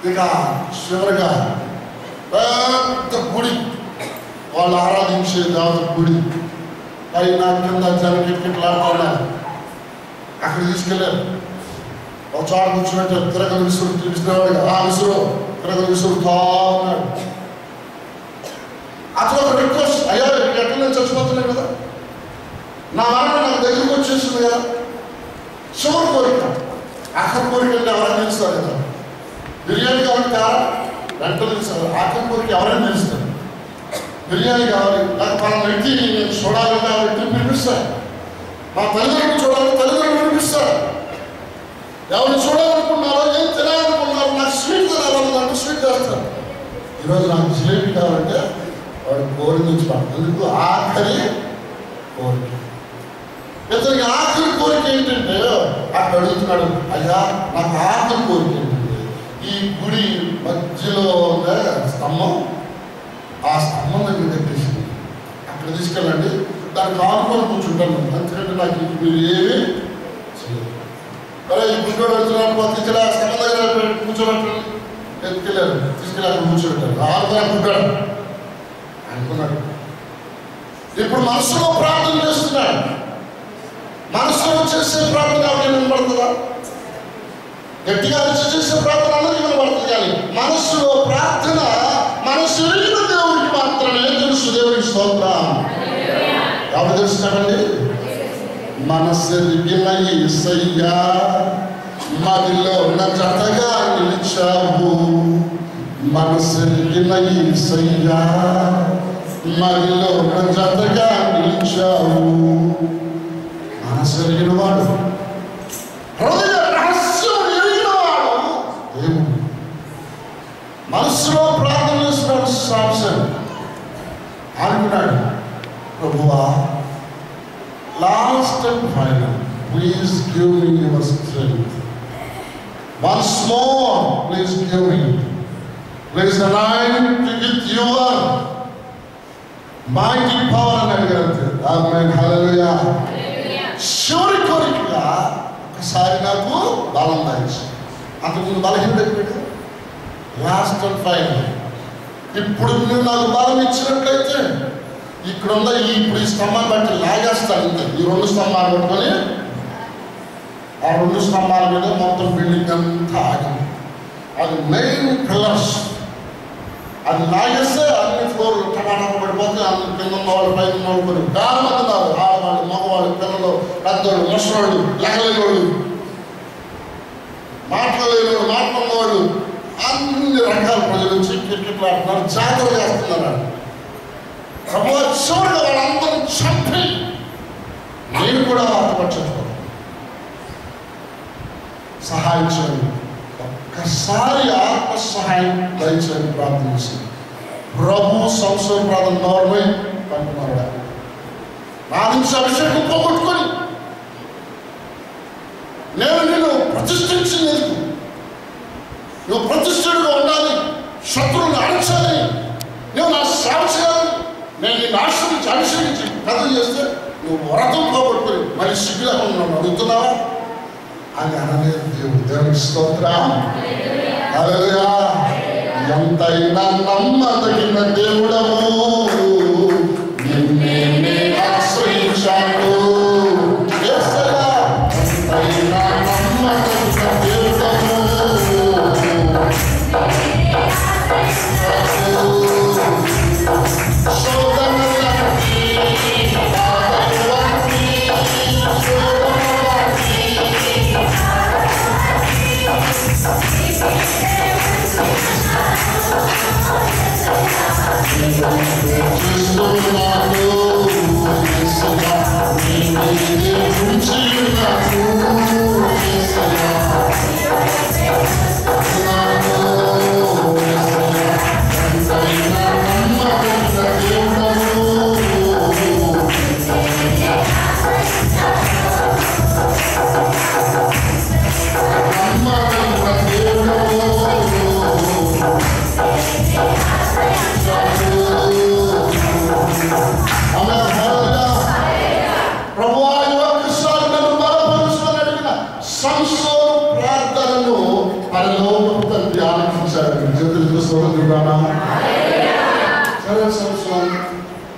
ఇక చివరిగా పెద్ద గుడి, వాళ్ళు ఆరాధించే దేవత గుడి పైన కింద జనం కిట్లాడుతున్నారు. అక్కడ తీసుకెళ్ళారు, ఒక చోట కూర్చున్నట్టు తిరగలు విసిరేవాడు. ఆ విసురు తిరగలు విసురుతా ఉన్నాడు. అతను ఒక రిక్వెస్ట్, అయ్యా ఎక్కడ నేను చచ్చిపోతున్నాను కదా, నా మరణం నాకు దగ్గరికి వచ్చేసింది కదా, చివరి కోరిక ఆఖరి కోరిక అంటే ఎవరైనా తెలుస్తారు కదా. బిర్యానీ కావాలి కారా వెంటనే తెలుస్తారు. ఆఖరి కోరిక ఎవరైనా తెలుస్తారు. బిర్యానీ కావాలి, నాకు పలానా వ్యక్తి నేను చూడాలంటే ఆ వ్యక్తిని పిలిపిస్తాను. మా తల్లిదండ్రులు చూడాలని తల్లిదండ్రులు పిలిపిస్తారు. ఎవరిని చూడాలనుకున్నారో ఏం తినాలనుకున్నారో నాకు స్వీట్ తినాలనుకుంటే స్వీట్ చేస్తారు. ఈరోజు నాకు జిలేబీ కావాలంటే వాడు కోరిక నుంచి ఎందుకు ఆఖరి కోరిక. ఇతనికి ఆఖరి కోరిక ఏంటంటే అక్కడ అడుగుతున్నాడు, అయ్యా నాకు ఆఖరి కోరిక ఏంటంటే ఈ గుడి మధ్యలో ఉన్న స్తంభం, ఆ స్తంభం దగ్గర కట్టేసింది, అక్కడ తీసుకెళ్ళండి, దానికి ఆనుకొని కూర్చుంటాను, ఎందుకంటే నాకు ఇంక మీరు ఏమి చేయలేదు. అరే ఈ గుడ్డోడు వచ్చినప్పుడు తీసుకెళ్ళి ఆ స్తంభం దగ్గర కూర్చోబెట్టండి, ఎత్తుకెళ్ళారు, తీసుకెళ్ళి అక్కడ కూర్చోబెట్టారు. ఆనుకొని గుడ్డాడు అనుకున్నాడు. ఇప్పుడు మనసులో ప్రార్థన చేస్తున్నాడు. మనసులో చేసే ప్రార్థన ఎవరికి వినబడుతుందా? గట్టిగా చేసే ప్రార్థన అన్నది వినబడుతుంది, కానీ మనసులో ప్రార్థన మనసుని దేవునికి స్తోత్రం. ఎవరు తెలుస్తాడండి? మనసెరిగిన యేసయ్యా మదిలో జతగా నిలిచావు. మనసెరిగిన యేసయ్యా మదిలో జతగా నిలిచావు. మనసెరిగిన వాడు, హృదయ రహస్యం ఎరిగిన వాడు దేవుడు. మనసులో ప్రార్థన చేస్తున్నాడు సాంసన్. అనుకున్నాడు, ప్రభువా last and final please give me your strength. Once more please give me. Please anoint with your mighty power అని అడిగారు. ఆమేన్, హల్లెలూయా. చివరి కోరికగా ఒకసారి నాకు బలం దాయించు. అంతకుముందు బలహీనత అయిపోయాడు. లాస్ట్ అండ్ ఫైనల్ ఇప్పుడు నువ్వు నాకు బలం ఇచ్చినట్లయితే ఇక్కడున్న ఇప్పుడు ఈ స్తంభాన్ని బట్టి లాగేస్తాను. ఇంత ఈ 2 స్తంభాలు పట్టుకొని ఆ 2 స్తంభాల మీద మొత్తం బిల్డింగ్ అంతా ఆగింది. అది మెయిన్ పిల్లర్స్. అది లాగేస్తే అన్ని ఫ్లోర్లు టమాటా పడిపోతే అన్ని కింద ఉన్న వాళ్ళు పైన ఉన్న వాళ్ళు కొన్ని వేల మంది ఉన్నారు. ఆడవాళ్ళు, మగవాళ్ళు, పిల్లలు, పెద్దవాళ్ళు, ముసలోళ్ళు, లెగలేని మాట్లాడలేని మాట్లాడినవాళ్ళు, అన్ని రకాల ప్రజలు వచ్చి క్రికెట్లు ఆడుతున్నారు, జాతర చేస్తున్నారు. ప్రభువా చివరిగా వాళ్ళందరూ చంపి నేను కూడా ఆత్మపక్షించుకోవాలి, సహాయం చేయండి, ఒక్కసారి ఆత్మ సహాయం దయచేయండి ప్రార్థించి ప్రభు సంవత్సరం ప్రార్థన నోరమై కంటున్నాడు. నా నుంచి అభిషేకం పోగొట్టుకొని నేను నిన్ను ప్రతిష్ఠించింది, నువ్వు ప్రతిష్ఠుడుగా ఉండాలి, శత్రువుని అణచాలి, నువ్వు నా సేవ చేయాలి, నేను నిన్ను ఆశ్రయించి అభిషేకించి కథలు చేస్తే నువ్వు వ్రతం పోగొట్టుకొని మళ్ళీ సిగ్గులేకుండా నన్ను అడుగుతున్నావా అని అనలేదు దేవుడు. దేవునికి స్తోత్రం, హల్లెలూయా. ఎంతైనా నమ్మదగిన దేవుడవు, నిన్నే నేను ఆశ్రయించాను. ఎంతైనా నమ్మదగిన దేవుడవు,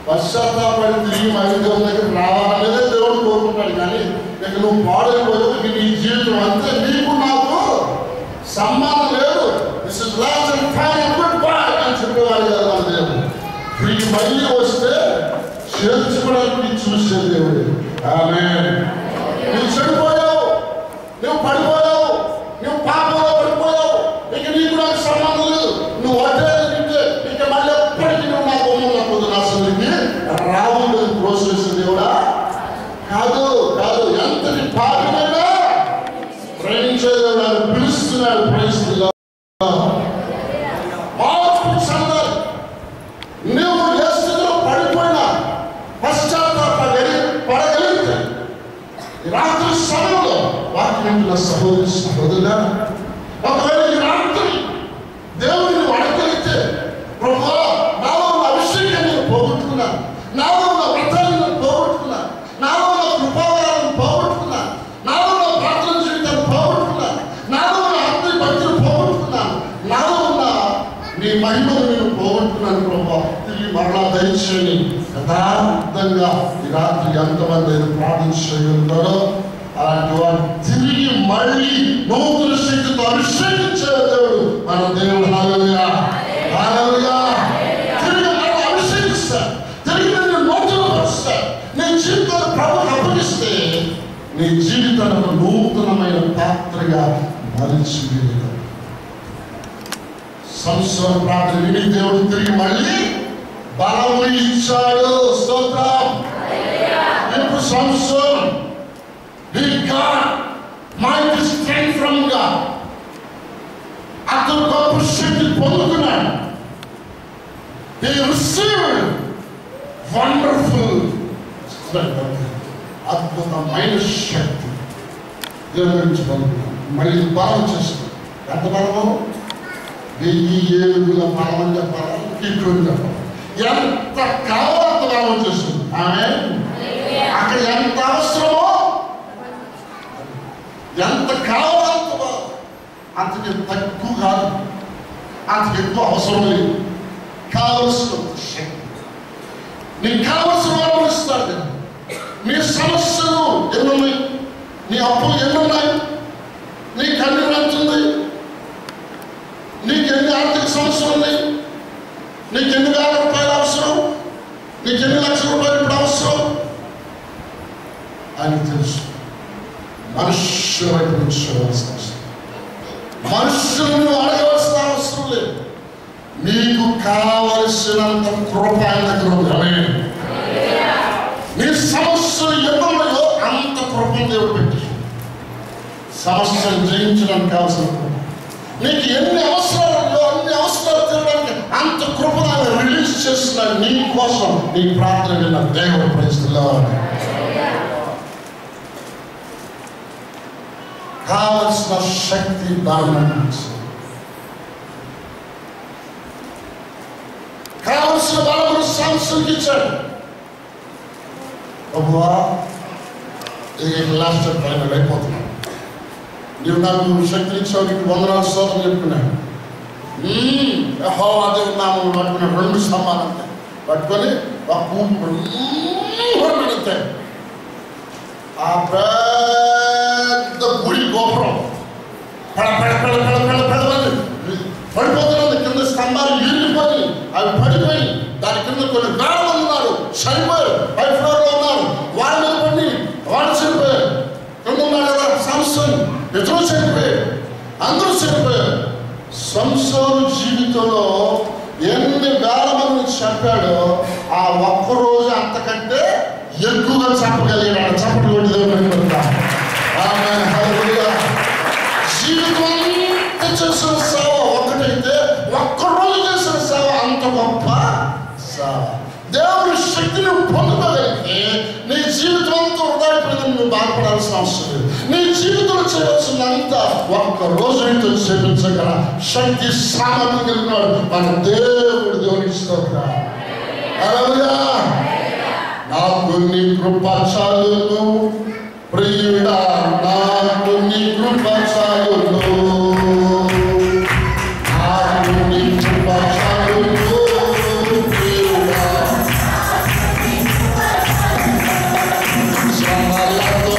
పశ్చాత్తాపడి తిరిగి మళ్ళీ దేవుని దగ్గర రావాలనేదే దేవుడు కోరుకుంటాడు. కానీ ఇక నువ్వు పాడైపోయావు, నీ జీవితం అంతే, నీకు నాకు సంబంధం లేదు, this is last and final good bye అని చెప్పేవాడు కదా మన దేవుడు. వీళ్ళు మళ్ళీ వస్తే చేర్చుకోవడానికి చూసే దేవుడు. ఆమేన్. నువ్వు చెడిపోయావు, నువ్వు పడిపోయావు, నువ్వు పాపంలో పడిపోయావు, ఇక నీకు నాకు సంబంధం లేదు, నువ్వు అడ్డే తింటే ఇక మళ్ళీ ఎప్పటికీ నువ్వు నా బొమ్మ నాకు నాశనానికి రావుండదు ప్రోత్సహించిన దేవుడా కాదు. కాదు, ఎంతటి పాపమైనా ప్రేమించే దేవుడు పిలుస్తున్నాడు. ప్రేమిస్తున్నా నువ్వు ఏ స్థితిలో పడిపోయినా పడగలిగితే రాత్రి సమయంలో వాక్యం సహోదరి సహోదరులా, ఒకవేళ ఈ రాత్రి దేవుడిని అడగలిగితే ప్రభువా నాలో ఉన్న అభిషేకాన్ని నేను పోగొట్టుకున్నాను, నాలో ఉన్న వ్రతాన్ని నేను పోగొట్టుకున్నాను, నాలో ఉన్న కృపావరాలను పోగొట్టుకున్నాను, నాలో ఉన్న ప్రార్థన జీవితాన్ని పోగొట్టుకున్నాను, నాలో ఉన్న ఆత్మీయ భక్తిని పోగొట్టుకున్నాను, నాలో ఉన్న నీ మహిమను నేను పోగొట్టుకున్నాను ప్రభువా, తిరిగి మరలా దయచేయని యథార్థంగా ఈ రాత్రి ఎంతమంది ప్రార్థించగలుగుతారో అలాంటి వారు తిరిగి మళ్ళీ నూతన శక్తితో అభిషేకించే దేవుడు మన దేవుడు. హల్లెలూయా, హల్లెలూయా. తిరిగి మరలా అభిషేకిస్తాడు, సంసోను ప్రార్థన విని దేవుడు తిరిగి మళ్ళీ బలము ఇచ్చాడు. స్తోత్రం. ఇప్పుడు సంసోను mighty strength from God. అతను గొప్ప శక్తి పొందుకున్నాడు. He received wonderful strength. అద్భుతమైన శక్తి దేవుని నుంచి పొందుకున్నాడు. మళ్ళీ బలం చేస్తుంది. ఎంత బలము? 1000 ఏనుగుల బలం అని చెప్పాలి. ఎంత కావాలో అంత బలం వచ్చేస్తుంది. ఆమేన్. అక్కడ ఎంత అవసరమో ఎంత కావాలో అంతకి తక్కువ కాదు, అంతకు ఎక్కువ అవసరం లేదు. కావలసిన శక్తి నీకు కావలసిన వాళ్ళు ఇస్తాడు. నీ సమస్యలు ఎన్నున్నాయి, నీ అప్పులు ఎన్నున్నాయి, నీకు అన్ని రంచుంది, నీకు ఎన్ని ఆర్థిక సమస్యలు ఉన్నాయి, నీకు ఎన్ని వేల రూపాయలు అవసరం, నీకు ఎన్ని లక్షల రూపాయలు ఇప్పుడు అవసరం అని తెలుసు. మనుష్యుల వైపు నుంచి చూడవలసిన అవసరం, మనుషులను అడగవలసిన అవసరం లేదు. నీకు కావలసినంత కృప ఆయన దగ్గర ఉంది. ఆమేన్. నీ సమస్యలు ఎన్నున్నాయో అంత కృపను దేవుడు పెట్టి సమస్యను జయించడానికి కావాల్సిన కృప. నీకు ఎన్ని అవసరాలు అన్ని అవసరాలు తీరడానికి అంత కృపను ఆయన రిలీజ్ చేస్తున్నాడు నీ కోసం. నీ ప్రార్థన విన్న దేవుడు ప్రైజ్లో కావలసిన శక్తి దాని కావలసిన బలమును సంసోనుకి ఇచ్చాడు. ప్రభువా, లాస్ట్ టైం అయిపోతున్నాను, నీవు నాకు శక్తి ఇచ్చావు, నీకు వందనాలు స్తోత్రం చెప్పుకున్నాను. యెహోవా దేవుని నామమును పట్టుకున్న 2 స్తంభాలు పట్టుకొని ఒక పెడితే ఆ పెద్ద గుడి గోపురం పడిపోతున్నది. కింద స్తంభాలు ఇరిగిపోయి అవి పడిపోయి దాని కింద కొన్ని వేల మంది ఉన్నారు, చనిపోయారు. 5th ఫ్లోర్లో ఉన్నారు. వాళ్ళ మీద పడి వాళ్ళు చనిపోయారు. కింద ఉన్నాడు కదా సంసోను, ఇద్దరు చనిపోయారు, అందరూ చనిపోయారు. సంసోను జీవితంలో ఎన్ని వేల మంది చంపాడో ఆ ఒక్కరోజు అంతకంటే ఎక్కువగా చంపగలిగాడు. చంపలు కొట్టి జీవితం అంతా చేసిన సేవ ఒకటైతే ఒక్కరోజు చేసిన సేవ అంత గొప్ప సేవ. దేవుని శక్తిని పొందుకోగలిగితే నీ జీవితం అంతా ఉదాహరణ నువ్వు బాధపడాల్సిన అవసరం లేదు. నీ జీవితంలో చేయవలసినంత ఒక్కరోజు నీతో చేపించగల శక్తి సామర్థ్యం కలిగినాడు మన దేవుడు. దేవునికి స్తోత్రం. హల్లెలూయా. నాకు నీ కృప చాలును ప్రియుడా, నాకు నీ కృప చాలును, నాకు నీ కృప చాలును ప్రియుడా. శ్రమలతో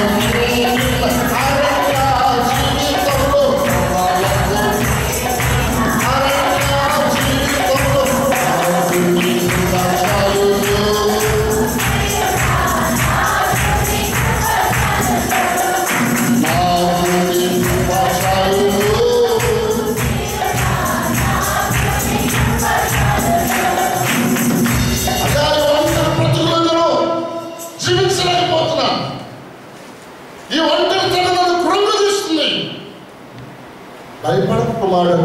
భయపడకు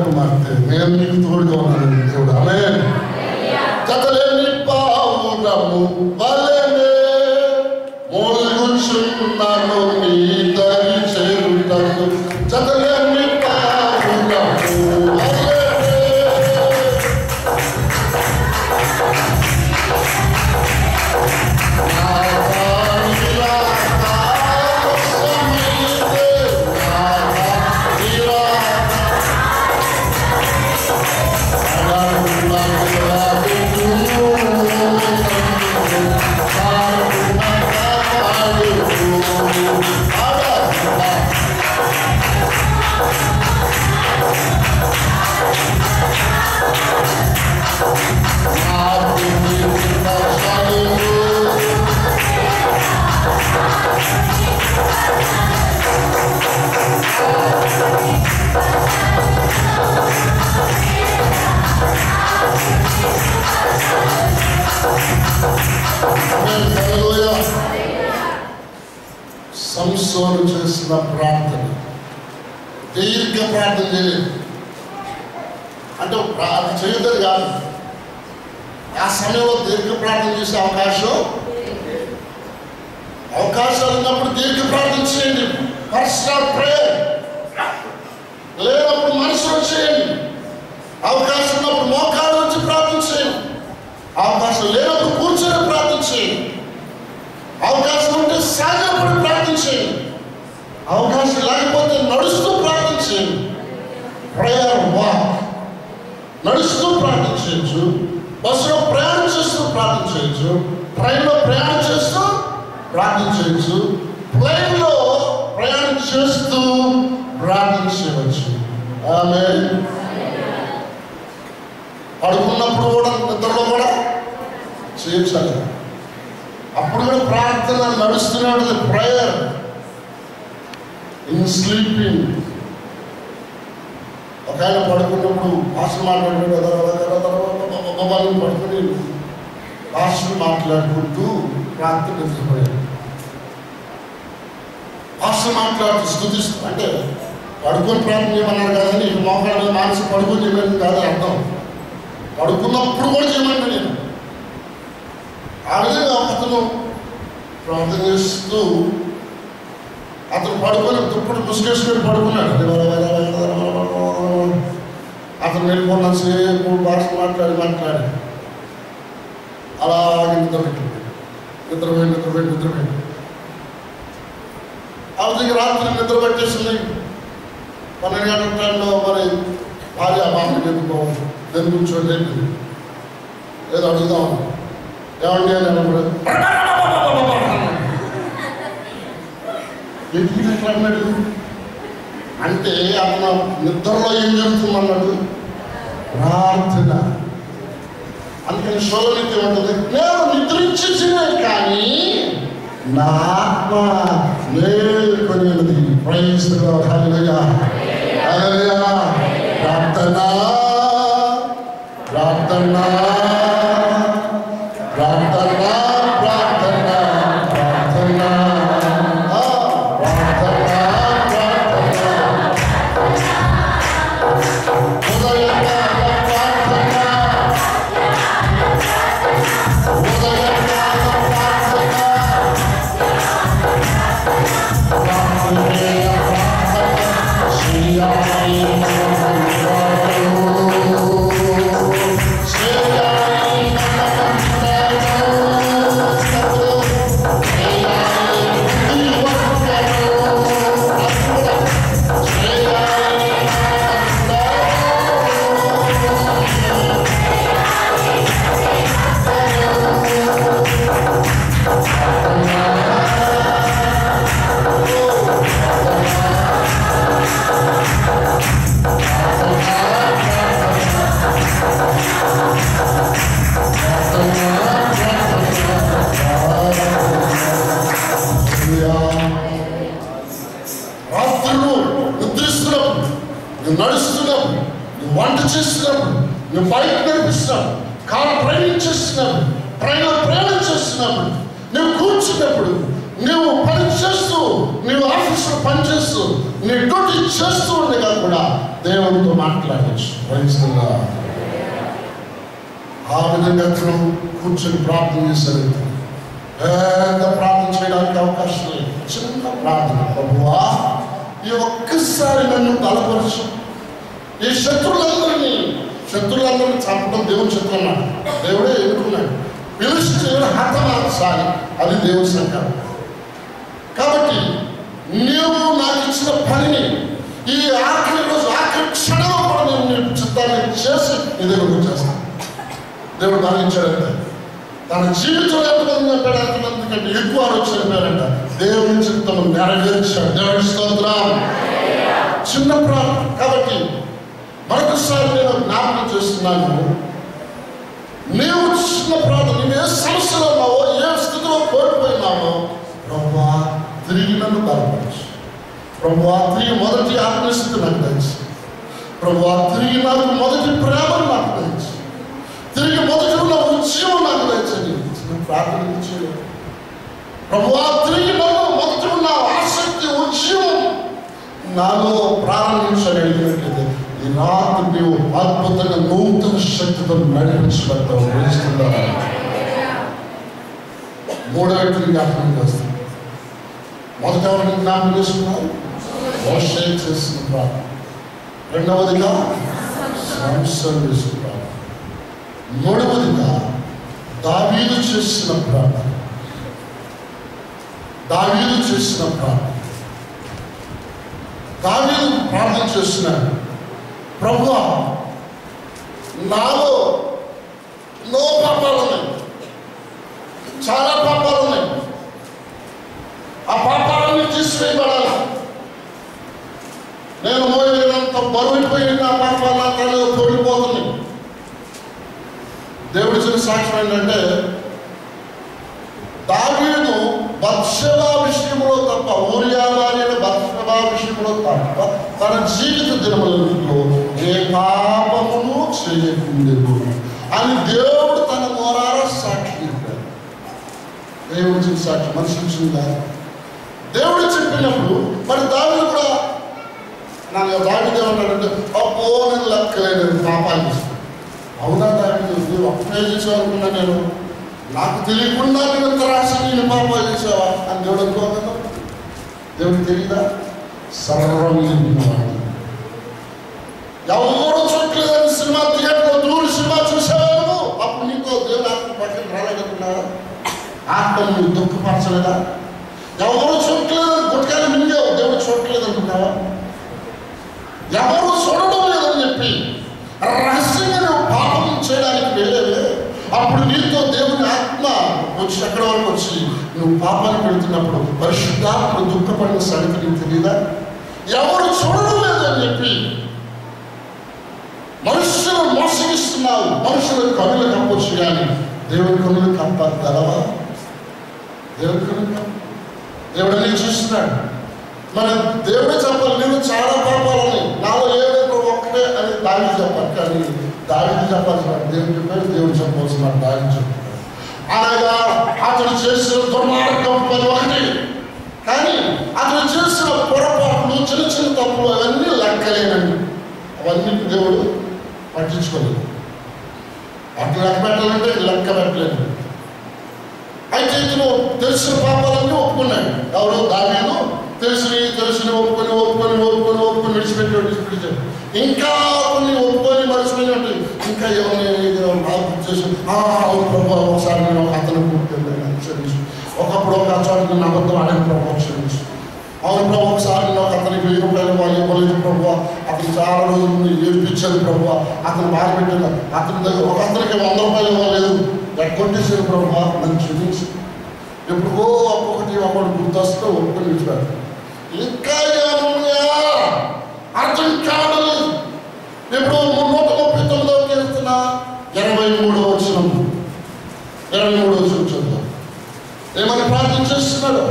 కుమార్తె, నేను నీకు తోడుగా ఉన్నాను దేవుడు. ఆమేన్. కదలేని పావురము వలెనే మోలుచున్నాను నీ దరి చేరుటకు. కదలేని పావురము వలెనే సంసోను చేసిన ప్రార్థన దీర్ఘ ప్రార్థన చేయలేదు. అంటే అది చేయలేదు కాదు, ఆ సమయంలో దీర్ఘ ప్రార్థన చేసే అవకాశాలు ఉన్నప్పుడు దీర్ఘ ప్రార్థన చేయండి. పర్సనల్ ప్రేయర్ లేనప్పుడు మనసులో చేయండి. అవకాశం ఉన్నప్పుడు మోకాళ్ళ నుంచి ప్రార్థన చేయండి. అవకాశం లేనప్పుడు కూర్చొని ప్రార్థన చేయండి. అవకాశం ఉంటే సాగినప్పుడు ప్రార్థన చేయండి. అవకాశం లేకపోతే నడుస్తూ ప్రార్థన చేయండి. ప్రేయర్ వాక్, నడుస్తూ ప్రార్థన చేయొచ్చు, బస్సులో ప్రయాణం చేస్తూ ప్రార్థన చేయొచ్చు, ట్రైన్లో ప్రయాణం చేస్తూ ప్రార్థన చేయొచ్చు, ప్లేన్లో ప్రయాణం చేస్తూ ప్రార్థన చేయవచ్చు. ఆమేన్. పడుకున్నప్పుడు కూడా, నిద్రలో కూడా చేయొచ్చు. అప్పుడు కూడా ప్రార్థన నడుస్తూనే ఉంటుంది. Prayer in sleeping. ఒక ఆయన పడుకున్నప్పుడు భాషలు పడుకుని భాషలు మాట్లాడుకుంటూ ప్రార్థన నిద్రపోయాడు. భాషలు మాట్లాడుతూ స్తుతిస్తూ, అంటే పడుకొని ప్రార్థన చేయమన్నారు కదండి, మోకాళ్ళ మానసిక పడుకొని చేయమని కాదు అర్థం. పడుకున్నప్పుడు కూడా చేయమంటే నేను ఆ విధంగా అతను ప్రార్థన చేస్తూ అతను పడుకొని దుప్పుడు ముసుగేసుకొని పడుకున్నాడు. అతను వెళ్ళిపోయినంతసేపు భాష మాట్లాడి అలాగే నిద్రపోయి ఆ విధంగా రాత్రి నిద్ర పెట్టేసింది. 12 గంటల టైంలో మరి భార్య బాబుకి ఎందుకు దాని కూర్చోండి ఏదో అడుగుదాం, ఏమండి అని అన్నప్పుడు ఎందుకు అన్నాడు అంటే అతను నిద్రలో ఏం జరుగుతుందన్నాడు ప్రార్థన. అందుకని శోధనకి ఉంటుంది, నేను నిద్రించేసినే కానీ నా ఆత్మ మేల్కొనినది. Praise the Lord. హల్లెలూయా హల్లెలూయా. ప్రార్థన ప్రార్థన ప్రార్థన ప్రార్థన ప్రార్థన నడుస్తున్నప్పుడు, నువ్వు వంట చేస్తున్నప్పుడు, నువ్వు బైక్ నడిపిస్తున్నప్పుడు, కారు డ్రైవింగ్ చేస్తున్నప్పుడు, ట్రైన్లో ప్రయాణం చేస్తున్నప్పుడు, నువ్వు కూర్చున్నప్పుడు, నువ్వు పని చేస్తూ, నువ్వు ఆఫీసులో పని చేస్తూ, నీ డ్యూటీ చేస్తూ ఉండగా కూడా దేవునితో మాట్లాడవచ్చు. ప్రయత్నంగా ఆ విధంగా అతను కూర్చొని ప్రార్థన చేశారు. పెద్ద ప్రార్థన చేయడానికి అవకాశం లేదు, చిన్న ప్రార్థన. ప్రభువా, ఈ ఒక్కసారి నన్ను బలపరచు. ఈ శత్రులందరినీ చంపడం దేవుని చిత్రం అన్నాడు. దేవుడే ఎన్నుకున్నాడు. ఫిలిష్తీయులను హతమార్చాలి, అది దేవుని సంకల్పం. కాబట్టి నీవు నాకు ఇచ్చిన పనిని ఈ ఆఖరి రోజు, ఆఖరి క్షణంలో కూడా నేను నీ చిత్తాన్ని చేసి నీ దగ్గరకు వచ్చేస్తాను. దేవుడు భావించాడంట. తన జీవితంలో ఎంతమంది చెప్పాడు, ఎంతమంది కంటే ఎక్కువ ఆలోచన చెప్పారంట. దేవుని చిత్తం నెరవేర్చాడు. దేవుడి స్తోత్రం. చిన్న ప్రార్థన. కాబట్టి మరొకసారి నేను జ్ఞాపకం చేస్తున్నాను, నీవు చిన్న ప్రార్థన, నువ్వు ఏ సమస్యలో ఉన్నావో, ఏ స్థితిలో కోల్పోయినావో, ప్రభువా తిరిగి నన్ను బలపరచు. ప్రభువా తిరిగి మొదటి ఆత్మస్థితి నాకు తెలుసు. ప్రభువా తిరిగి నాకు మొదటి ప్రేమను నాకు తెలుసు. తిరిగి మొదటి ఉన్న ఉద్యమం నాకు తెలుసు. ప్రార్థన చేయలేదు. ప్రభువా తిరిగి నన్ను మొదటి ఉన్న ఆసక్తి, నాలో ప్రారంభించని అడిగినట్లయితే ఈ రాత్రి నీవు అద్భుతంగా నూతన శక్తితో నడిపించబడతావు. మూడో వ్యక్తిని జ్ఞాపకం చేస్తాను. మొదట ఎవరిని జ్ఞాపకం చేసుకున్నారు? మోషే చేసిన ప్రార్థన. రెండవదిగా సంసోను చేసిన ప్రార్థన. మూడవదిగా దావీదు చేసిన ప్రార్థన. దావీదు చేసిన ప్రార్థన. దావీదు ప్రార్థన చేస్తున్నాడు, ప్రభువా నాలో ఎన్నో పాపాలు ఉన్నాయి, చాలా పాపాలు ఉన్నాయి, ఆ పాపాలన్నీ తీసివేయబడాలి. నేను మోయలేనంత బరువైపోయిన ఆ పాపాలు నా తలలో తొలిపోతున్నాయి. దేవుడి ఇచ్చిన సాక్ష్యం ఏంటంటే దావీదు బత్షెబా విషయంలో తప్ప, ఊరియా భార్య బత్షెబా విషయంలో తప్ప తన జీవిత దినములలో ఏ పాపమును చేయకుండేదు అని దేవుడు తన ద్వారా సాక్షి చెప్పాడు. దేవుడు ఇచ్చిన సాక్షి మనిషి ఇచ్చిందా? దేవుడు చెప్పినప్పుడు మరి దావీదు కూడా నాకు దావీదు ఏమంటాడంటే అబ్బో నేను లెక్కలేను పాపాలు చేస్తాను. అవునా దావీదు నువ్వు అప్పుడే చేసావనుకున్నా, నేను నాకు తెలియకుండా నేను ఎంత రాసి నేను పాపాలు చేసావా అని దేవుడు అనుకోగలరు. దేవుడికి తెలియదా? సర్వం తెలియవాడు. ఎవరు చూడలేదని సినిమా థియేటర్లో దూరి సినిమా చూసావు, అప్పుడు నీతో దేవుడు ఆత్మ పక్కన రాలేకపోతున్నారా? ఆత్మ నువ్వు దుఃఖపరచలేదా? ఎవరు చూడలేదని గుట్టకాయలు మింగావు, దేవుడు చూడలేదు అనుకున్నావా? ఎవరు చూడడం లేదని చెప్పి రహస్యంగా నువ్వు పాపం చేయడానికి వెళ్ళేవే, అప్పుడు నీతో దేవుని ఆత్మ వచ్చి ఎక్కడి వరకు వచ్చి నువ్వు పాపానికి వెళుతున్నప్పుడు పరిశుద్ధాత్మ దుఃఖపడిన సంగతి నీకు తెలియదా? ఎవరు చూడడం లేదని చెప్పి మనుషులు మోసగిస్తున్నావు. మనుషుల కనులు కప్పొచ్చు కానీ దేవుడి కనులు కప్పగలవా? దేవుడి కనులు దేవుడు అన్నీ చూస్తున్నాడు. మరి దేవుడే చెప్పాలి, నేను చాలా పాపాలు ఉన్నాయి, నాలో ఏదో ఒక్కటే అని దావీదు చెప్పాలి. కానీ దావీదు చెప్పాల్సిన దేవుడు చెప్పాడు, దేవుడు చెప్పవలసిన దావీదు చెప్పాడు. అనగా అతను చేసిన దుర్మార్గం 11, కానీ అతను చేసిన పొరపాట్లు చిన్న చిన్న తప్పులు అవన్నీ లెక్కలేనండి. అవన్నీ దేవుడు పట్టించుకోలేదు. అట్లా లెక్క పెట్టాలంటే లెక్క పెట్టలేదు. అయితే ఇతను తెలిసిన పాపాలన్నీ ఒప్పుకున్నాడు. ఎవరు? దావీదు తెలిసిన ఒప్పుకొని విడిచిపెట్టాడు. ఇంకా కొన్ని ఒప్పుకొని మర్చిపోయినట్టు ఇంకా ఎవరిని చేసి అవును ప్రభు ఒకసారి నేను అతను క్షమించు, ఒకప్పుడు ఒక చోట నేను అబద్ధం ఆడిన ప్రభు క్షమించు, అవును ప్రభు ఒకసారి నేను ఒక అతనికి 1000 రూపాయలు వాళ్ళు ఇవ్వలేదు ప్రభు, అతను చాలా రోజులు ఏడిపించాను ప్రభు, అతను బాధ పెట్టాను, అతని దగ్గర ఒక అతనికి 100 రూపాయలు ఇవ్వలేదు, కొట్టేసాను ప్రభు నన్ను క్షమించు. ఎప్పుడుకో ఒకటి గుర్తొస్తే ఒప్పుకొని విడిచిపెడతాను. ఇంకా ఏమన్నా అర్థం కావడం. ఇప్పుడు 139 వెళ్తున్నా 23వ వచనం చదువు. ఏమని ప్రార్థన చేస్తున్నాడు?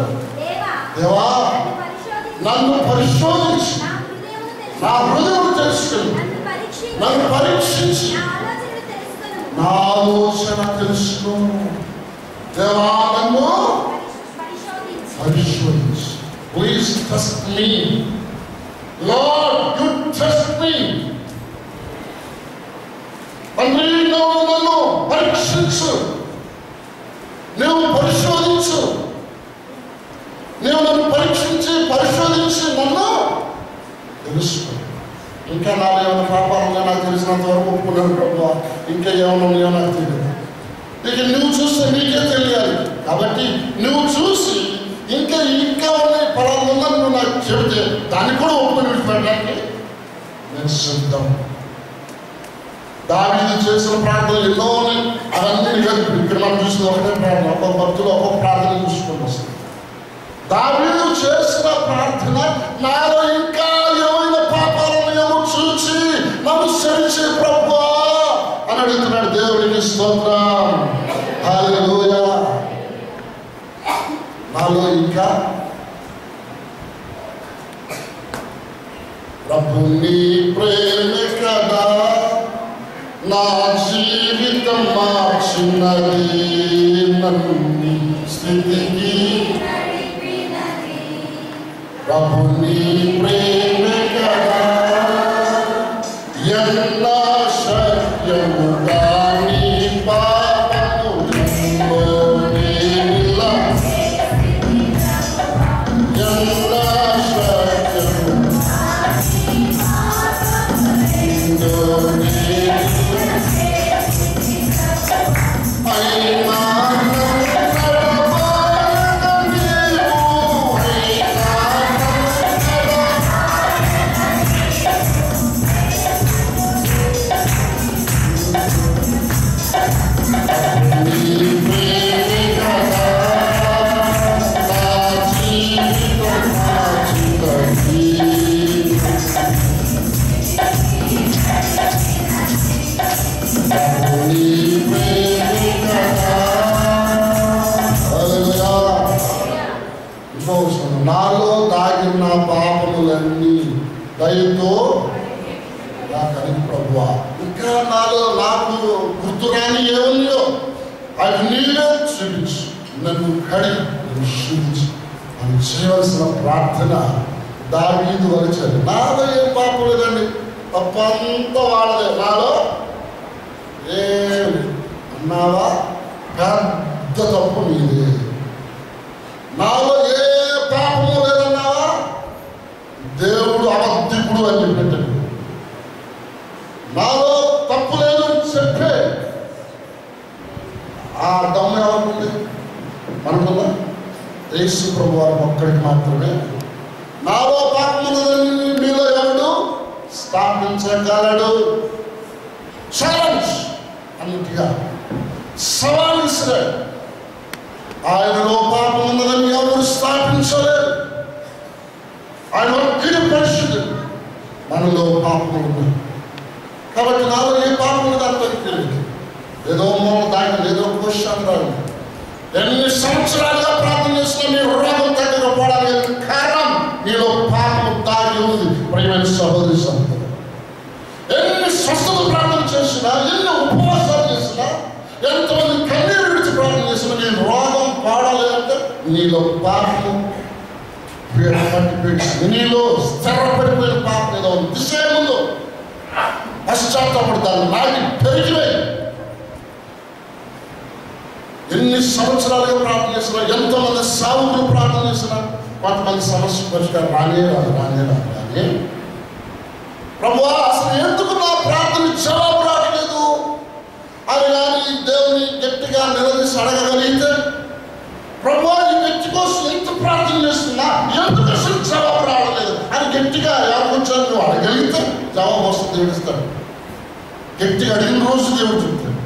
దేవా నన్ను పరిశోధించి నా హృదయం తెలుసుకుని నన్ను పరీక్షించి నా ఆలోచన తెలుసుకో. దేవా నన్ను పరిశోధించి. Please trust me. Lord, you trust me. తండ్రి నువ్వు నన్ను పరీక్షించు, నువ్వు పరిశోధించు, నువ్వు నన్ను పరిశోధించి నన్ను తెలుసుకో. ఇంకా నాలో ఏమైనా పాపాలుగా నాకు తెలిసినంత వరకు ఒప్పుకున్నాను ప్రభు, ఇంకా ఏమైనా ఉన్నాయో నాకు తెలియదు. ఇక నువ్వు చూస్తే నీకే తెలియాలి. కాబట్టి నువ్వు చూసి ఇంకా ఉన్నాయి పలానా నువ్వు నాకు చెబితే దాన్ని కూడా ఒప్పుకొని విడిచిపెట్టడానికి నేను సిద్ధం. దావీదు చేసిన ప్రార్థనలు ఎన్నో ఉన్నాయి, అవన్నీ ఇక్కడ మనం చూసిన ఒకటే ప్రార్థన, ఒక్కొక్క భక్తులు ఒక్కొక్క ప్రార్థన చూసుకుంటూ వస్తుంది. దావీదు చేసిన ప్రార్థన, నాలో ఇంకా ఏమైనా పాపాలను ఏమో చూసి నన్ను సరిచే ప్రభువా అని అడుగుతున్నాడు. దేవునికి స్తోత్రం, హల్లెలూయా. నాలో ఇంకా ప్రభు నీ ప్రేమ కదా నా జీవితం మార్చినది, నన్ను స్థితికి ప్రభు నీ ప్రేమ దయతో నాకు అని ప్రభువా, ఇంకా నాకు గుర్తురాని ఏముందో అవి నీవే చూపించు, నన్ను కడిగి నన్ను శుద్ధించు అని చేయవలసిన ప్రార్థన దావీదు వలచారు. నాలో ఏం పాపం లేదండి, తప్పంతా వాడలే, నాలో ఏమి అన్నావా, పెద్ద తప్పు నీదే. నాలో ఏ పాపము లేదన్నావా, దేవుడు అబద్ధికుడు అని చెప్పాడు. నాలో తప్పు లేదు అని చెప్పే ఆ దమ్ము ఎవరికి మనకున్నా? యేసు ప్రభు వారి ఒక్కడికి మాత్రమే. నాలో పాపమున్నదని మీలో ఎవడు స్థాపించగలడు? ఛాలెంజ్ అన్నట్టుగా సవాల్ ఇస్తాడు. ఆయనలో పాపం ఉన్నదని ఎవరు స్థాపించలేదు. ఆయన ఒక్కడి పరిశుద్ధుడు, మనలో పాపం ఉన్నది. కాబట్టి నాలో ఏ పాపం ఉన్నది అర్థం తెలియదు. ఏదో మూల దాని ఏదో క్వశ్చన్ రాదు. ఎన్ని సంవత్సరాలుగా ప్రార్థన చేసినా మీ రోగం తగ్గకపోవడానికి కారణం మీలో పాపం దాగి ఉంది. ప్రియమైన సహోదరి సహోదరులు, ఎన్ని స్వస్థత ప్రార్థన చేసినా, ఎన్ని ఉపవాసాలు చేసినా, ఎంతమంది కన్నీరు విడిచి ప్రార్థన చేసినా నీ రోగం పాడాలంటే నీలో పాపం పట్టిపోయింది. నీలో స్థిరపడిపోయిన పాపం ఏదో దిశ ముందు పశ్చాత్తాపడి దాన్ని నాటి పెరిగిపోయి ఎన్ని సంవత్సరాలుగా ప్రార్థన చేసినా, ఎంతమంది సావుకులు ప్రార్థన చేసినా కొంతమంది సమస్య పరిష్కారం రానే ప్రభువా, అసలు ఎందుకు నా ప్రార్థన జవాబు రావట్లేదు అని కానీ దేవుని గట్టిగా నిలదీసి అడగగలిగితే, ప్రభువా ఈ వ్యక్తి కోసం ఎంత ప్రార్థన చేస్తున్నా ఎందుకు అసలు జవాబు రావట్లేదు అని గట్టిగా ఎవరికొచ్చాను నువ్వు అడగలిగితే జవాబు వస్తుంది, దేవుడు ఇస్తాడు. గట్టిగా అడిగిన రోజు దేవుడు చెప్తాడు,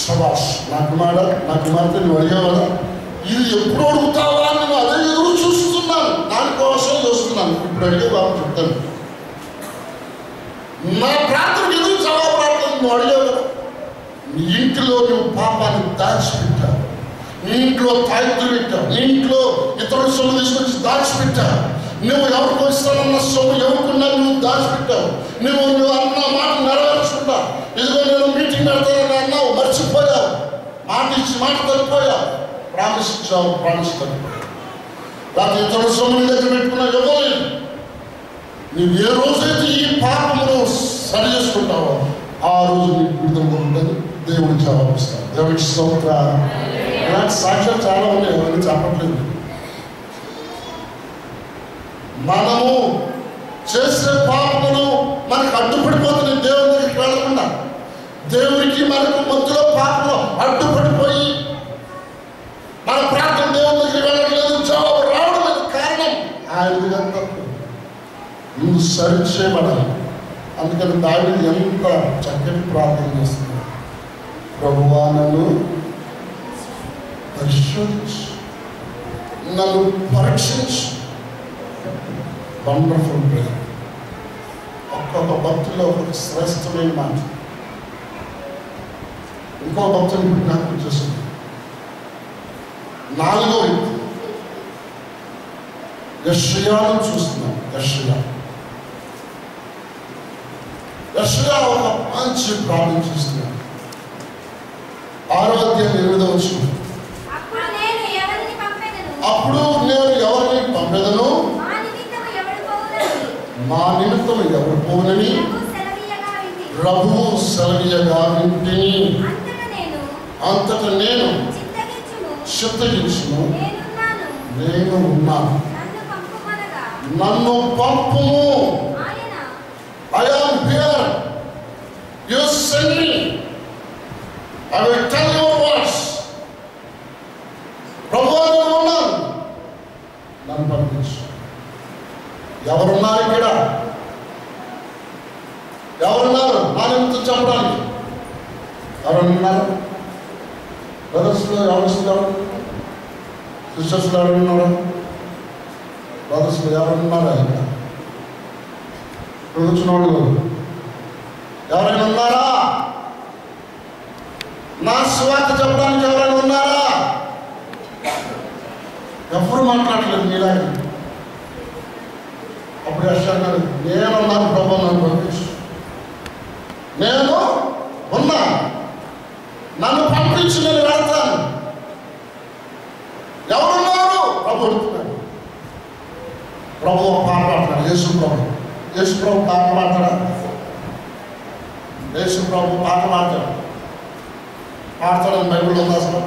శభాష్ నా కుమార్తె నువ్వు అడిగేవాడా, ఇది ఎప్పుడు అడుగుతావా అని నేను అదే ఎదురు చూస్తున్నాను, దానికోసం చూస్తున్నాను. ఇప్పుడు అడిగే బాబు చెప్తాను, నా ప్రార్థనకు ఎదురు జవాబు రావట్లేదు, నువ్వు అడిగేవు కదా. నీ ఇంటిలో నువ్వు పాపాన్ని దాచిపెట్టావు, నీ ఇంట్లో తాయితులు పెట్టావు, నీ ఇంట్లో ఇతరుల సొమ్ము తీసుకొచ్చి దాచిపెట్టావు, నువ్వు ఎవరికి ఇస్తానన్న సొమ్ము ఎవరుకున్నా నువ్వు దాచిపెట్టావు, నువ్వు అన్న మాట నెరవేర్చుకుంటావు. ఇదిగో నేను మీటింగ్ పెడతానని అన్నావు, మర్చిపోయావు, మాట ఇచ్చి మాట తప్పిపోయావు, ప్రామిస్ ఇచ్చావు, ప్రామిస్ తప్పిపోయావు. లేకపోతే ఇతరుల సొమ్ము దగ్గర పెట్టుకున్నావు, ఇవ్వలేదు. నువ్వు ఏ రోజైతే ఈ పాపమును సరి చేసుకుంటావో ఆ రోజు నీకు విడుదల ఉంటుంది, దేవుడు జవాబిస్తాడు. దేవుడికి స్తోత్రం. ఇలాంటి సాక్ష్యాలు చాలా ఉన్నాయి, అవన్నీ చెప్పట్లేదు. మనము చేసే పాపమును మనకు అడ్డుపడిపోతుంది, దేవుని దగ్గరికి వెళ్ళకుండా. దేవునికి మనకు మధ్యలో పాపము అడ్డుపడిపోయి మన ప్రార్థన దేవుని దగ్గరికి వెళ్ళట్లేదు, జవాబు రావడం లేదు. కారణం ఆయన తప్పు, ముందు సరి చేయబడాలి. అందుకని దావీదు ఎంత చక్కటి ప్రార్థన చేస్తున్నాడు, ప్రభువా నన్ను పరిశోధించు, నన్ను పరీక్షించు. Wonderful prayer. ఒక్కొక్క భక్తుల్లో ఒక శ్రేష్టమైన మాట. ఇంకో భక్తుని జ్ఞాపకం చేస్తుంది. 4వ వ్యక్తి యెషయాను చూస్తున్నాం. యెషయా ఒక మంచి ప్రార్థన చేస్తున్నాడు. 6వ అధ్యాయం 8వ వచనం, అప్పుడు నేను ఎవరిని పంపెదను, మా నిమిత్తము ఎవరు పోనని ప్రభువు సెలవీయగా వింటిని. అంతటా నేను చిత్తగించును, నేను ఉన్నాను, నన్ను పంపుము. I am here, you send me, I will tell your words. ప్రభువా నేను ఉన్నాను, నన్ను పంపించు. ఎవరున్నారు ఇక్కడ? ఎవరున్నారు నా నిమిత్తం చెప్పడానికి? ఎవరున్నారు? బ్రదర్స్లో ఎవరున్నారు? సిస్టర్స్లో ఎవరున్నారు? బ్రదర్స్లో ఎవరున్నారా? ఇక్కడ వచ్చిన వాళ్ళు ఎవరైనా ఉన్నారా? నా స్వార్థ చెప్పడానికి ఎవరైనా ఉన్నారా? ఎవరు మాట్లాడలేదు మీలాగా. అప్పుడు అన్నాడు, నేనున్నాను ప్రభు, నన్ను పంపించు. నేను ఉన్నా, నన్ను పంపించి నేను వెళ్తాను. ఎవరున్నారు? ప్రభు అడుగుతున్నాడు. ప్రభు ఒక పాట పాడుతున్నాడు. యేసు ప్రభు పాట పాడతాడా? యేసు ప్రభు పాట పాడతాడని బైబిల్లో ఉంది అసలు?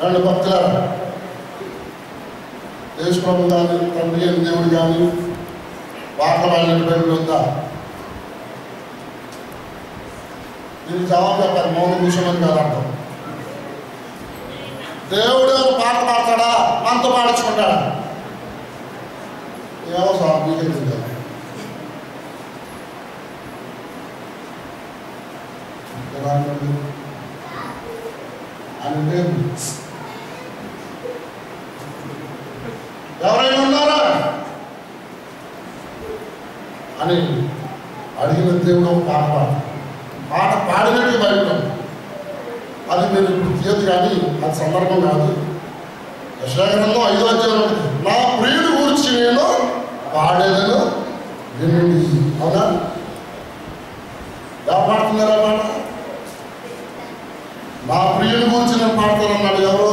రెండు భక్తులారా, యేసు ప్రభు కానీ తండ్రి అయిన దేవుడు కానీ పాటలు పాడిన బైబిల్ ఉందా? దీనికి జవాబు చెప్పారు. మౌన కూర్చోమని కాదు అర్థం. దేవుడు పాట పాడతాడా? మనతో పాడించుకుంటాడా? ఏమో సార్ మీకే తెలియదు. అంటే ఎవరైనా ఉన్నారా అని అడిగిన దేవుడు పాట పాడినట్టు బయట. అది మీరు ఇప్పుడు తీయదు కానీ అది సందర్భం కాదు. యెషయా గ్రంథం 5వ అధ్యాయం, నా ప్రియుడి గురించి నేను పాడేదను వినండి. అవునా? ఎలా పాడుతున్నారా మాట? నా ప్రియుడి గురించి నేను పాడతానన్నాడు. ఎవరు?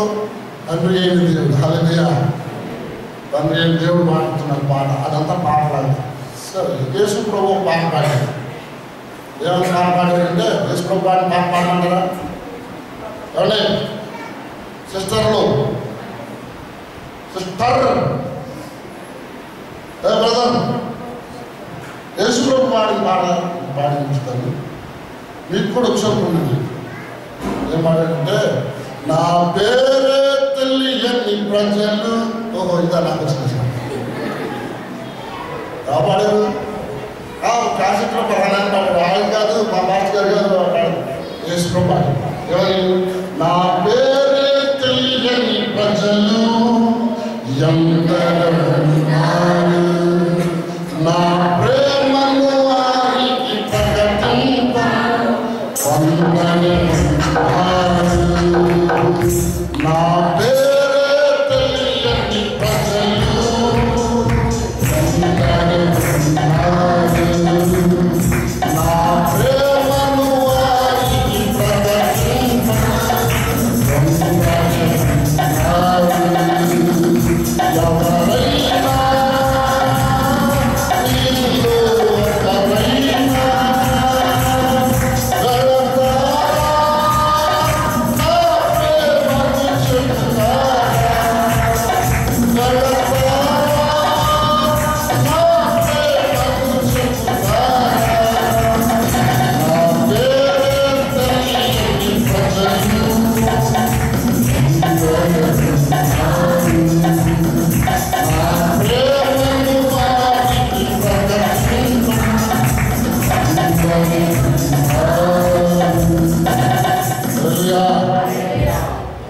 తండ్రి అయిన దేవుడు. హల్లెలూయా. తండ్రి అయిన దేవుడు పాడుతున్నాడు పాట. అదంతా పాట కాదు. సరే, యేసు ప్రభు పాట పాడాడు. ఏమైనా పాట పాడాడంటే యేసు ప్రభు పాట పాడమంటారా? ఏమండి సిస్టర్ బ్రదర్, యేసు ప్రభు పాడించుతాను. మీకు కూడా ఒకసారి ఉండండి. ఏం పాడాడంటే, నా పేరే తెలియని ప్రజలు. ఓహో, ఇదా నాకు వచ్చిన పాడారు. క్లాసిక్లో ప్రధానాన్ని పాడారు. ఆయన కాదు, మా మాస్టర్ గారు కాదు, పాడారు. యేసు ప్రభు పాడారు. ఏమని? నా పేరే తెలియని ప్రజలు ఎందరున్నారు, నా ప్రేమను వారికి ప్రకటింప పొందని నా పేరే తెలియని ప్రజలు ఎందరున్నారు, నా ప్రేమను వారికి ప్రకటింప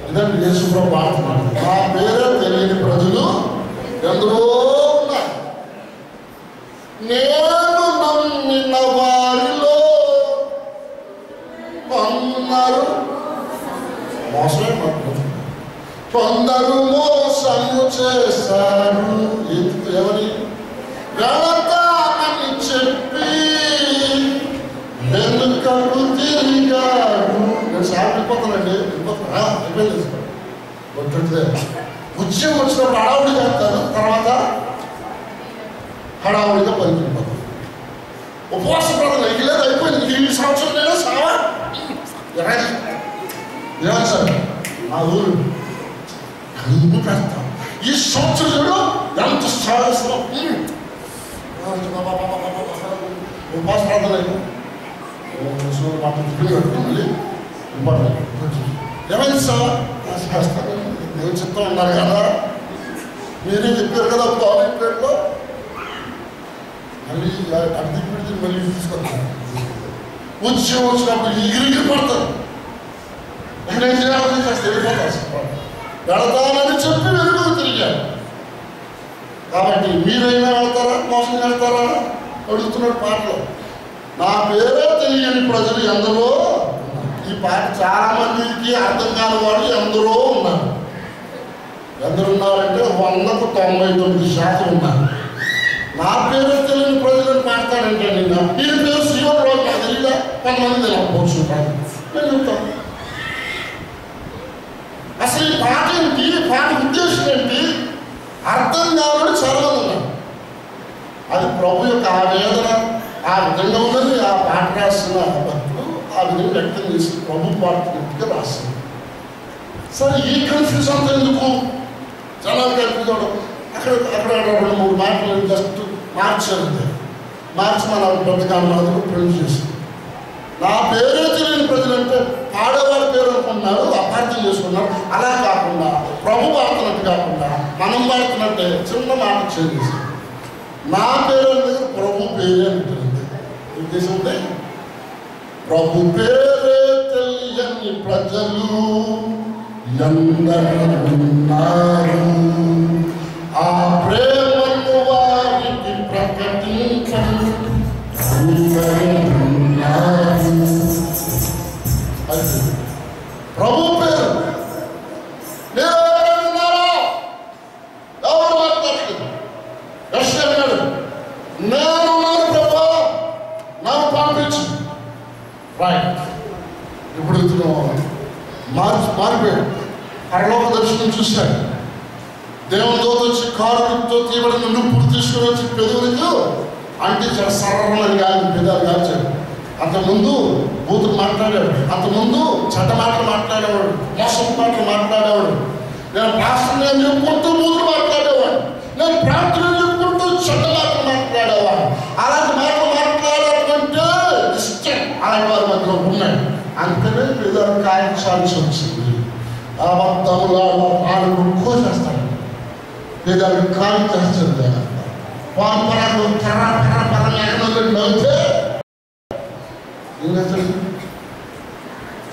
ఇదండి యేసు ప్రభు పాడుతున్నాడు. నా పేరే తెలియని ప్రజలు ఎందరో ఉన్నారు, నేను నమ్మిన వారిలో కొందరు మోసము చేశారు. ఎవరి వెళతానని చెప్పి వెనుకకు తిరిగారు. నేను సార్ వెళ్ళిపోతానండి, అయిపోయింది. ఉద్యమం వచ్చినప్పుడు హడావుడి చేస్తారు, తర్వాత హడావుడిగా పనికిపోతారు. ఉపవాస ప్రార్థన లేదు, అయిపోయింది. ఈ సంవత్సరం లేదా సావా ఏమని సార్ నా ఊరు కలుపు పెడతాం. ఈ సంవత్సరంలో ఎంత సాధిస్తాం. ఉపవాస ప్రార్థన ఏమైంది సార్? నేను చెప్తా ఉన్నారు కదా, మీరే చెప్పారు కదా పేరులో. మళ్ళీ అర్థం పెడితే మళ్ళీ తీసుకొస్తాను. ఉద్యోగం వచ్చినప్పుడు ఎగిరిగి పడతారు. నేనేం చేయాలని వెళ్ళిపోతాను. వెళతానని చెప్పి వెలుగు తిరిగారు. కాబట్టి మీరైనా వెళ్తారా, మోసం వెళ్తారా అడుగుతున్నాడు పాటలో. నా పేరే తెలియని ప్రజలు ఎందరో. ఈ పాట చాలా మందికి అర్థం కాని వాళ్ళు ఎందరో ఉన్నారు. ఎందరున్నారంటే 100% ఉన్నారు. నా పేరు తెలియని ప్రజలను మాట్లాడంటే నేను ఈ పేరు సీఎం రోజు నాకు తెలియదా, కొంతమంది తెలియకపోవచ్చు. నేను చెప్తాను అసలు ఈ పాట ఏంటి, పాట ఉద్దేశం ఏంటి అర్థం కావాలని చాలా మంది ఉన్నారు. అది ప్రభు యొక్క ఆవేదన ఆ విధంగా ఉన్నది. ఆ పాట రాసిన భక్తులు ఆ విధంగా వ్యక్తం చేసి ప్రభు పాడుతున్నట్టుగా రాసింది. సరే ఈ కన్ఫ్యూజ్ అంతా ఎందుకు? జనాలు కన్ఫ్యూజ్ అవడం. అక్కడ 2-3 మాటలు జస్ట్ మార్చారు. మార్చి మన బ్రతకాలను ప్రింట్ చేసి నా పేరే తెలియని ప్రజలంటే ఆడవారి పేరు అనుకున్నారు, అపార్థం చేసుకున్నారు. అలా కాకుండా ప్రభు పాడుతున్నట్టు కాకుండా మనం పాడుతున్నట్టే చిన్న మాట చేసి నా పేరు అనేది ప్రభు పేరే అంటుంది. ఉద్దేశం ఉంటే ప్రభు పేరే తెలియని ప్రజలు ఎందరున్నారు, ఆ ప్రేమను వారికి ప్రకటించండి. ప్రభు పేరు నేనున్నారా? ఎవరు మాట్లాడుతుంది? అన్నాడు నేనున్నాను ప్రభు, నాకు పంపించు. రైట్. ఇప్పుడు మారిపోయాడు. పరలోక దర్శనం చూశాడు. దేవుని దూత వచ్చి కారుతో తీయబడిన నుప్పుడు తీసుకుని వచ్చి పెదవులకు అంటే సర్వమని కాదు, పెదాలు కాల్చాడు. అంతకుముందు బూతులు మాట్లాడాడు, అంతకుముందు చెడ్డ మాటలు మాట్లాడేవాడు, మోసం మాటలు మాట్లాడేవాడు. నేను ప్రార్థన చెప్పుకుంటూ బూతులు మాట్లాడేవాడు, నేను ప్రార్థన చెప్పుకుంటూ చెడ్డ మాటలు మాట్లాడేవాడు. అలాంటి మాటలు మాట్లాడాలంటే ఇష్టం అలాంటి వారి మధ్యలో ఉన్నాయి. అందుకనే పెదాలు కాల్చాల్సి వచ్చింది. అబద్ధములు వాళ్ళు కోసేస్తాడు, పెదాలు కాల్ చేస్తుంది. పరాలు నవ్వుతే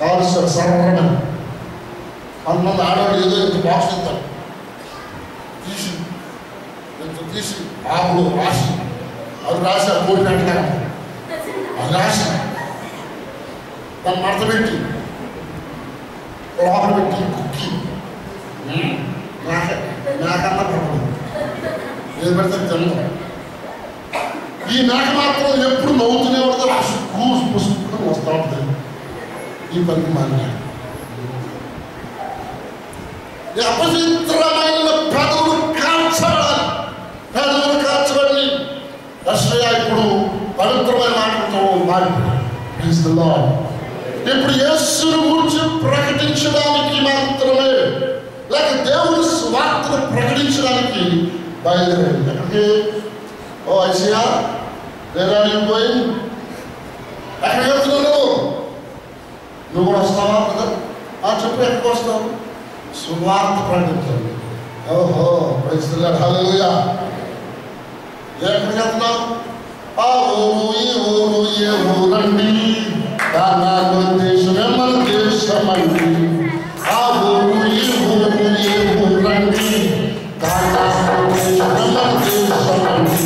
కాలుస్తారు సర్వమని. కొంతమంది ఆడవాళ్ళు ఏదో ఇంత బాక్స్ ఇస్తారు, తీసి ఆకులు రాసి అది రాసి ఆ కోడి పెట్టగా అది రాసి దాన్ని మడత పెట్టి లోపల పెట్టి కుక్కి నాకన్నా పడదు ఏది పెడితే తింటాం. ఈ మేక మాత్రం ఎప్పుడు నవ్వుతూనే పడతారు, పుసుకుని వస్తూ ఉంటుంది. ఈ పనికి మారినాడు. అపవిత్రమైన పెదవులు కాల్చబడాలి. పెదవులు కాల్చబడి రష్యా ఇప్పుడు పవిత్రమైన మాటలతో మారిపోయాడు. ఇప్పుడు యేసుని గురించి ప్రకటించడానికి మాత్రమే, లేక దేవుని స్వార్థను ప్రకటించడానికి బయలుదేరాడు. ఎక్కడికి? ఓ ఐసియా వేరే పోయి ఎక్కడికి వెళ్తున్నావు? నువ్వు కూడా వస్తావా కదా? చెప్పు, ఎక్కడికి వస్తావు? సువార్త ప్రకటించాలి. ఓహో ప్రజలు హల్లెలూయా. ఎక్కడికి వెళ్తున్నావు? ఆ ఊరు ఈ ఊరు ఏ ఊరండి, దాని ఉద్దేశమే మన దేశం అండి. ఆ ఊరు ఈ ఊరు ఏ ఊరండి, దాని ఉద్దేశమే మన దేశం అండి.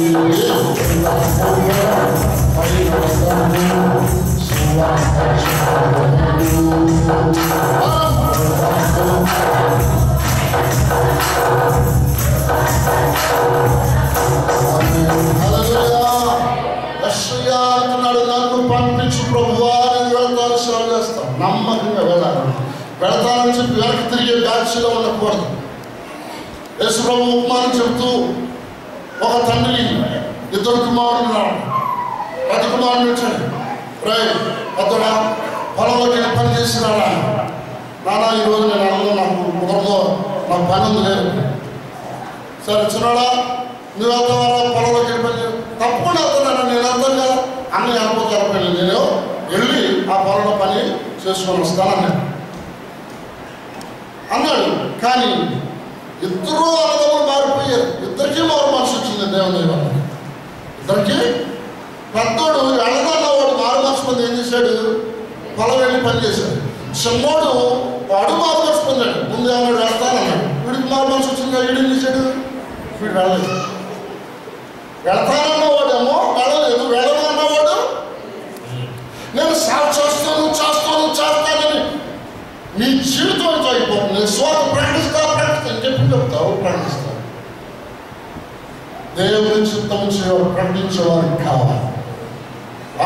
అంటున్నాడు, నన్ను పంపించి ప్రభువా నేను వెళ్తాను, సేవ చేస్తాను. నమ్మకంగా వెళ్ళాలి. వెళతానని చెప్పి వెనక్కి తిరిగే బ్యాచ్లో ఉండకూడదు. యేసు ప్రభు ఉపమానం చెబుతూ ఒక తండ్రి 2 కుమారులు ఉన్నాడు. పెద్ద కుమారుడు వచ్చాడు. పెద్దడా పొలంలోకి వెళ్ళి పని చేసినాడా? నానా ఈరోజు నేను అన్నం నాకు కుదరదు, నాకు పని ఉంది లేదు. సరే చిన్నాడా నువ్వు వెళ్తావా? పొలంలోకి వెళ్ళి పని తప్పకుండా వెళ్తున్నాను. నేను వెళ్తాను కదా, అన్న వెళ్ళిపోతాను. నేను వెళ్ళి ఆ పొలంలో పని చేసుకొని వస్తానన్నాడు. కానీ ఇద్దరు అన్నదమ్ములు మారిపోయారు. ఇద్దరికీ మారు మనసు వచ్చింది దేవుని వల్ల. ఇద్దరికి పెద్దోడు వెళ్ళదన్నవాడు మారు మనసు పొంది ఏం చేశాడు? పొలం వెళ్ళి పని చేశాడు. చిన్నోడు వాడు మారు మనసు పొందాడు. ముందు ఏమన్నాడు? వెళ్తానన్నాడు. వీడికి మారు మనసు వచ్చిందా? వీడు ఏం చేశాడు? వీడు వెళ్ళలేదు. వెళ్తానన్నవాడేమో వెళ్ళలేదు. వెళ్ళదన్నవాడు నేను సేవ చేస్తానని నీ జీవితంతో అయిపోతుంది. స్వార్థ ప్రకటిస్తా ఇంకెప్పుడు చెప్తావు? చేస్తావు, ప్రకటిస్తావు. దేవుని చిత్తము చేయవారు, ప్రకటించేవారు కావాలి.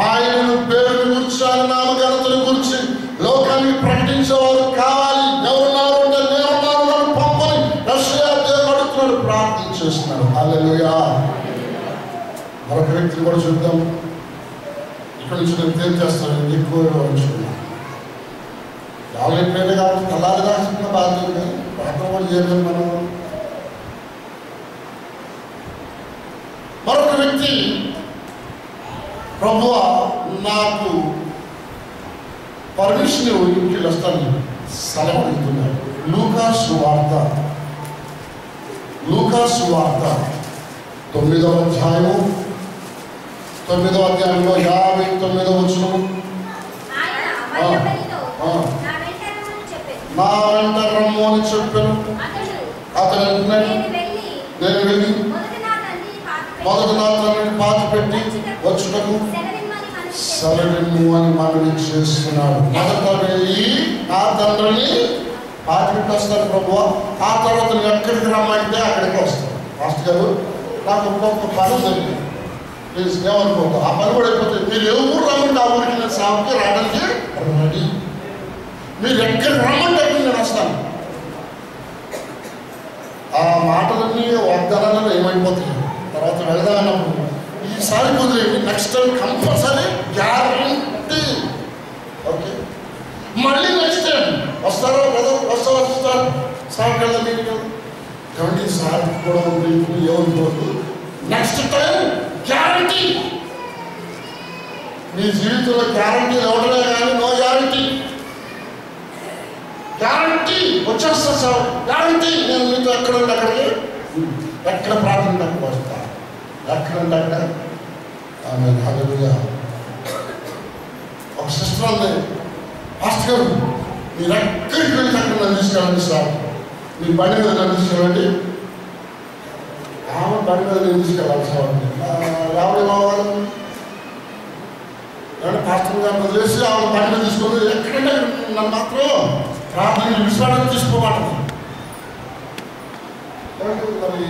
ఆయన పేరుని గురించి, ఆయన నామఘనతను గురించి లోకానికి ప్రకటించేవారు కావాలి. ఎవరున్నారు అంటే నేనున్నాను, నన్ను పంపని రష్యా దేవుడు అడుగుతున్నాడు, ప్రార్థన చేస్తున్నాడు. హల్లెలూయా. మరొక వ్యక్తిని కూడా చూద్దాం. ఇక్కడ నుంచి నేను తేల్చేస్తాను, ఎక్కువ వివరించుకున్నాను. వాళ్ళ పేరు కాబట్టి తలాది రాసుకున్న బాధ్యత కానీ ప్రార్థన కూడా చేయలేదు మనం. మరొక వ్యక్తి, ప్రభువా నాకు పర్మిషన్ ఇంటికి వస్తాను సెలవు అడుగుతున్నాడు. లూకా సువార్త 9వ అధ్యాయము 9వ అధ్యాయంలో 59వ వచనం. నా వెంట రమ్ము అని చెప్పాను. అతను నేను వెళ్ళి మొదట నా తండ్రిని పాతి పెట్టి వచ్చుటకు సెలవిమ్ము అని మనవి చేస్తున్నాడు. మొదట వెళ్ళి నా తండ్రిని పాతి పెట్టి వస్తాను ప్రభువా, ఆ తర్వాత నువ్వు ఎక్కడికి రమ్మంటే అక్కడికి వస్తాను. మాస్టర్ గారు నాకు ఒక్కొక్క పని ఉంది, ప్లీజ్ ఏమనుకోవద్దు. ఆ పని కూడా అయిపోతుంది. మీరు ఏ ఊరు రమ్మంటే ఆ ఊరికి నేను సాగుకి రావడానికి రెడీ. మీరు ఎక్కడికి రమ్మంటే నేను వస్తాను. ఆ మాటలన్నీ వాగ్దానాలలో ఏమైపోతాయి. తర్వాత వెళదామన్నప్పుడు ఈసారి కుదిరేది, next time compulsory guarantee. Okay, మళ్ళీ నెక్స్ట్ టైం వస్తారో బ్రదర్, వస్తారు సార్ కదా మీరు ఏమంటే సార్ కూడా ఉంది ఏమనుకోవద్దు. Next time guarantee. మీ జీవితంలో గ్యారంటీ ఇవ్వడమే కానీ నో గ్యారంటీ. గ్యారంటీ వచ్చేస్తా సార్, గ్యారంటీ. నేను మీతో ఎక్కడుంటే అక్కడికి, ఎక్కడ ప్రార్థన వస్తా, ఎక్కడుంటే అక్కడ. ఆమె హల్లెలూయా. ఒక సిస్టర్ ఉంది, పాస్టర్ గారు మీరు ఎక్కడికి వెళ్ళి అక్కడ నన్ను తీసుకెళ్ళండి సార్, మీ బండి మీద నన్ను తీసుకెళ్ళండి. ఆమె బండి మీద నేను తీసుకెళ్ళాలి సార్. రావడం కావాలి ఏమంటే పాస్టర్ గారిని వదిలేసి ఆమె బండి మీద తీసుకొని ఎక్కడంటే నన్ను మాత్రం ప్రార్థన విశ్వాసం తీసుకోమంటుంది. మరి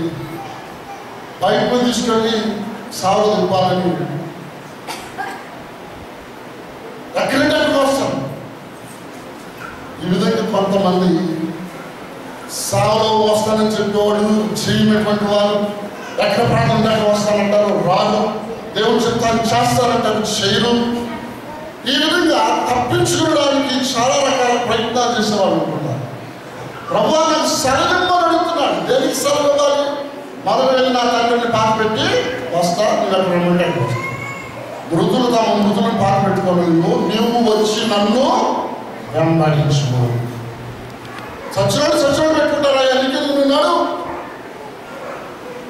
బైక్ తీసుకెళ్ళి సాగు దింపాలని ఎక్కడంటే అక్కడికి వస్తాం. ఈ విధంగా కొంతమంది సాగులో వస్తానని చెప్పేవాడు, చేయనటువంటి వారు ఎక్కడ ప్రార్థన దగ్గర వస్తానంటారు, రాను. దేవుని చిత్తాన్ని చేస్తానంటారు, చేయరు. ఈ విధంగా తప్పించుకోవడానికి చాలా రకాల ప్రయత్నాలు చేసేవాళ్ళు అనుకుంటారు. ప్రభువా నాకు సెలవిమ్మని అడుగుతున్నాడు. దేనికి సెలవు ఇవ్వాలి? మొదలు వెళ్ళి నా తండ్రిని పాతి పెట్టి వస్తా, నువ్వు ఎక్కడ రమ్మంటే వస్తా. మృతులు తమ మృతులను పాతి పెట్టుకోలేదు, నీవు వచ్చి నన్ను వెంబడించు. సచ్చినోడు పెట్టుకుంటారా? ఎన్నికలు ఉన్నాడు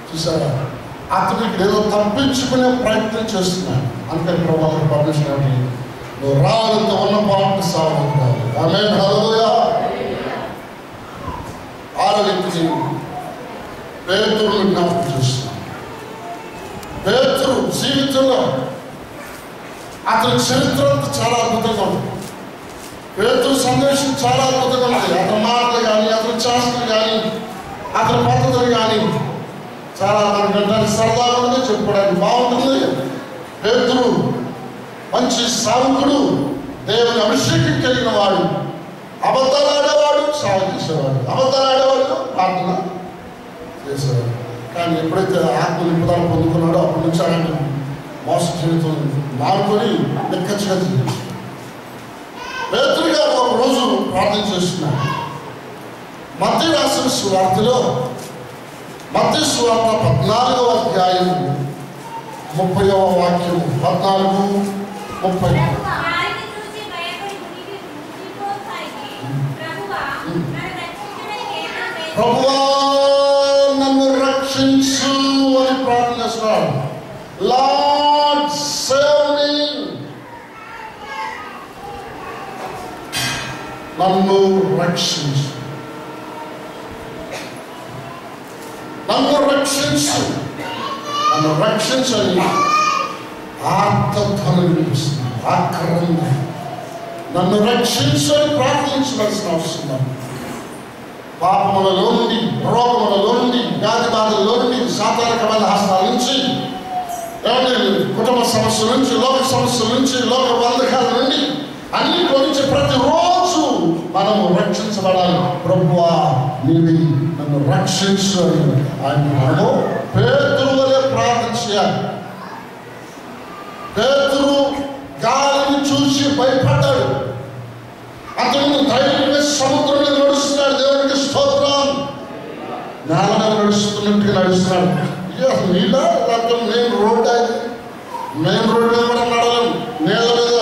చూసారా? అతను ఇక్కడ ఏదో తప్పించుకునే ప్రయత్నం చేస్తున్నాడు. అందుకని ప్రభావం పర్మిషన్ అంటే నువ్వు రావాలంటే ఉన్న పాటు సాగుతావు. ఆమేన్, హల్లెలూయా. 6వ వ్యక్తిని పేతురును జ్ఞాపకం చేస్తున్నాను. పేతురు జీవితంలో అతని చరిత్ర చాలా అద్భుతంగా ఉంది. పేతురు సందేశం చాలా అద్భుతంగా ఉంది. అతని మాటలు కానీ, అతని చేష్టలు కానీ, అతని పద్ధతులు కానీ చాలా మనకు వినడానికి సరదాగా ఉంది, చెప్పుకోవడానికి బాగుంటుంది. పేతురు మంచి సావుకుడు, దేవుని అభిషేకం కలిగిన వాడు. అబద్ధాలు ఆడేవాడు, సాగు చేసేవాడు. అబద్ధాలు ఆడేవాడు, ప్రార్థన చేసేవాడు. కానీ ఎప్పుడైతే ఆత్మ నింపుదల పొందుకున్నాడో అప్పటి నుంచి ఆయన మోస జీవితం మారుకొని లెక్కచ్చుగా జీవించాడు. పేతురు గారు ఒక రోజు ప్రార్థన చేస్తున్నాడు. మత్తయి రాసిన సువార్తలో, మత్తయి సువార్త 14వ అధ్యాయం 30వ వాక్యం, 14:30. ప్రభువా నన్ను రక్షించు అని ప్రార్థన చేస్తున్నాడు. లార్డ్ సేవ్ మీ, నన్ను రక్షించు, నన్ను రక్షించు, నన్ను రక్షించని ఆర్తధ్వని వినిపిస్తుంది. ఆక్రంగా నన్ను రక్షించని ప్రార్థించవలసిన అవసరం. పాపములలో నుండి, రోగములలో నుండి, వ్యాధి బాధల్లో నుండి, సాతానికమైన హస్తాల నుంచి, కుటుంబ సమస్యల నుంచి, లోక సమస్యల నుంచి, లోక బంధకాల నుండి, అన్నింటి నుంచి ప్రతిరోజు మనము రక్షించబడాలి. ప్రభువా నీవి నన్ను రక్షించు అని ఆయన మనము పేతురు వలె ప్రార్థన చేయాలి. పేతురు గాలిని చూసి భయపడ్డాడు. అతను ధైర్యంగా సముద్రం మీద నడుస్తున్నాడు. దేవునికి స్తోత్రం. నేల మీద నడుస్తున్నట్టుగా నడుస్తున్నాడు. అసలు నీళ్ళ లేకపోతే మెయిన్ రోడ్, అది మెయిన్ రోడ్ మీద కూడా నడలేము. నేల మీద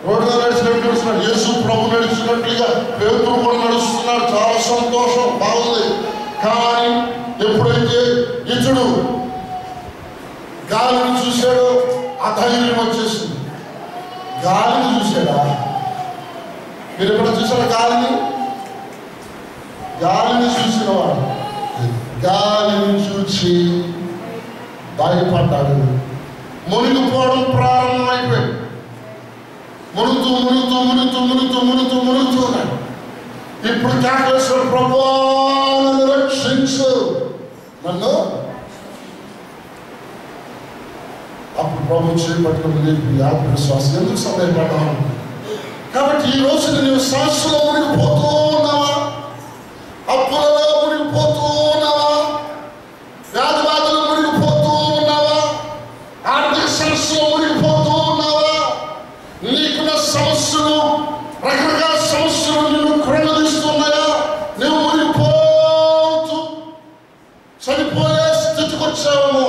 రోడ్డు మీద నడిచినట్టు నడుస్తున్నాడు. యేసు ప్రభు నడిచినట్లుగా పేతురు కూడా నడుస్తున్నాడు. చాలా సంతోషం, బాగుంది. కానీ ఎప్పుడైతే ఇతడు గాలిని చూశాడో ఆ ధైర్యం వచ్చేసింది. గాలిని చూశాడా? మీరు ఎక్కడ చూసారా గాలిని? గాలిని చూసిన వాడు గాలిని చూసి భయపడ్డాడు. మునిగిపోవడం ప్రారంభమైపోయాడు. మునుగుతూ మునుగుతూ మునుగుతూ మునుగుతూ మునుగుతూ మునుగుతూ ఉన్నాడు. ఇప్పుడు కేకలేశ్వర ప్రభువా నన్ను రక్షించు, నన్ను. అప్పుడు ప్రభు చేపట్టుకుని ఆత్మవిశ్వాసం ఎందుకు సందేహపడ్డాను? కాబట్టి ఈ రోజు నువ్వు సమస్యలో మునిగిపోతూ ఉన్నావా? అప్పులలో మునిగిపోతూ ఉన్నావా? వ్యాధి బాధలు మునిగిపోతూ ఉన్నావా? ఆర్థిక సమస్యలో మునిగిపోతూ ఉన్నావా? నీకున్న సమస్యలు, రకరకాల సమస్యలు నిన్ను కృంగదీస్తున్నాయా? నువ్వు మునిగిపోతూ చనిపోయే స్థితికి వచ్చావేమో.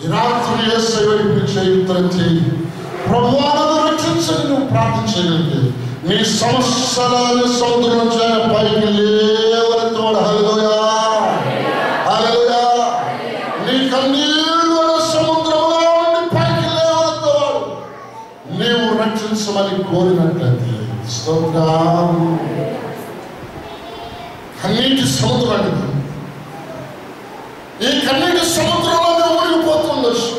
ఈ రాత్రి యేసయ్య వైపు చేయుత్తరించి ప్రభువా నన్ను రక్షించని నువ్వు ప్రార్థన చేయగలిగితే నీ సమస్యలని సముద్రం నుంచి ఆయన పైకి లేవనెత్తాడు. హల్లెలూయా, హల్లెలూయా. నీ కన్నీళ్లు సముద్రంలో ఉండి పైకి లేవనెత్తాడు. నీవు రక్షించమని కోరినట్లయితే స్తోత్రం. కన్నీటి సముద్రాన్ని, ఈ కన్నీటి సముద్రంలో నువ్వు మునిగిపోతుండొచ్చు.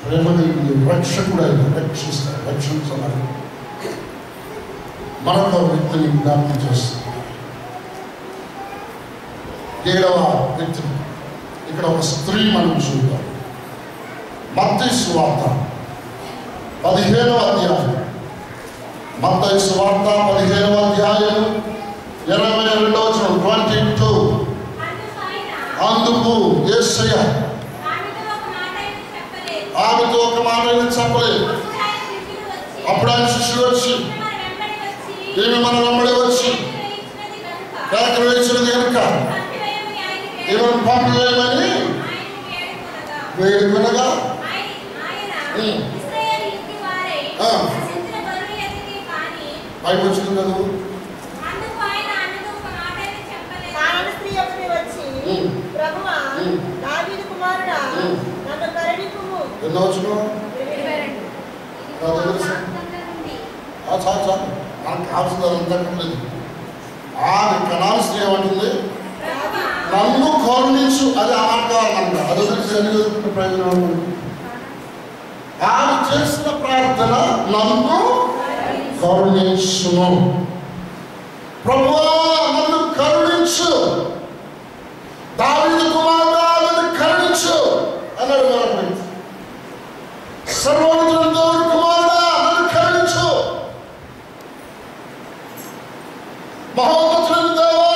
ప్రేమని రక్షకుడు ఆయన రక్షిస్తాడు, రక్షించాలని మరొక వ్యక్తిని జ్ఞాపకం చేస్తుంది. 7వ వ్యక్తిని ఇక్కడ ఒక స్త్రీ మనం చూద్దాం. మత్తయి సువార్త 15వ అధ్యాయం. మత్తయి సువార్త 15వ అధ్యాయం 22వ వచనం 22. అందుకు యేసయ్య ఆమెతో ఒక మాట చెప్పలేదు. అప్పుడు ఆయన శిష్యులు వచ్చి ఈమె మన వెంబడి వచ్చి కేకలు వేసినది కనుక ఈమెను పంపివేయమని వేడుకొనగా పైకి వచ్చింది కదా. ఎన్నో వచ్చిన నాకు కావాల్సింది అదంతా లేదు. ఆమె కనాలి స్త్రీ ఏమంటుంది? నన్ను కరుణించు. అది ఆకారంట. అది చదివిన ప్రయోజనం. ఆమె చేసిన ప్రార్థన నన్ను కరుణించును. ప్రభువా నన్ను కరుణించు, దావీదు కుమారుడా నన్ను కరుణించు అన్నాడు. సర్వోన్నతుడైన దేవుని కుమారుడా నన్ను కరుణించు, మహోన్నతుడైన దేవా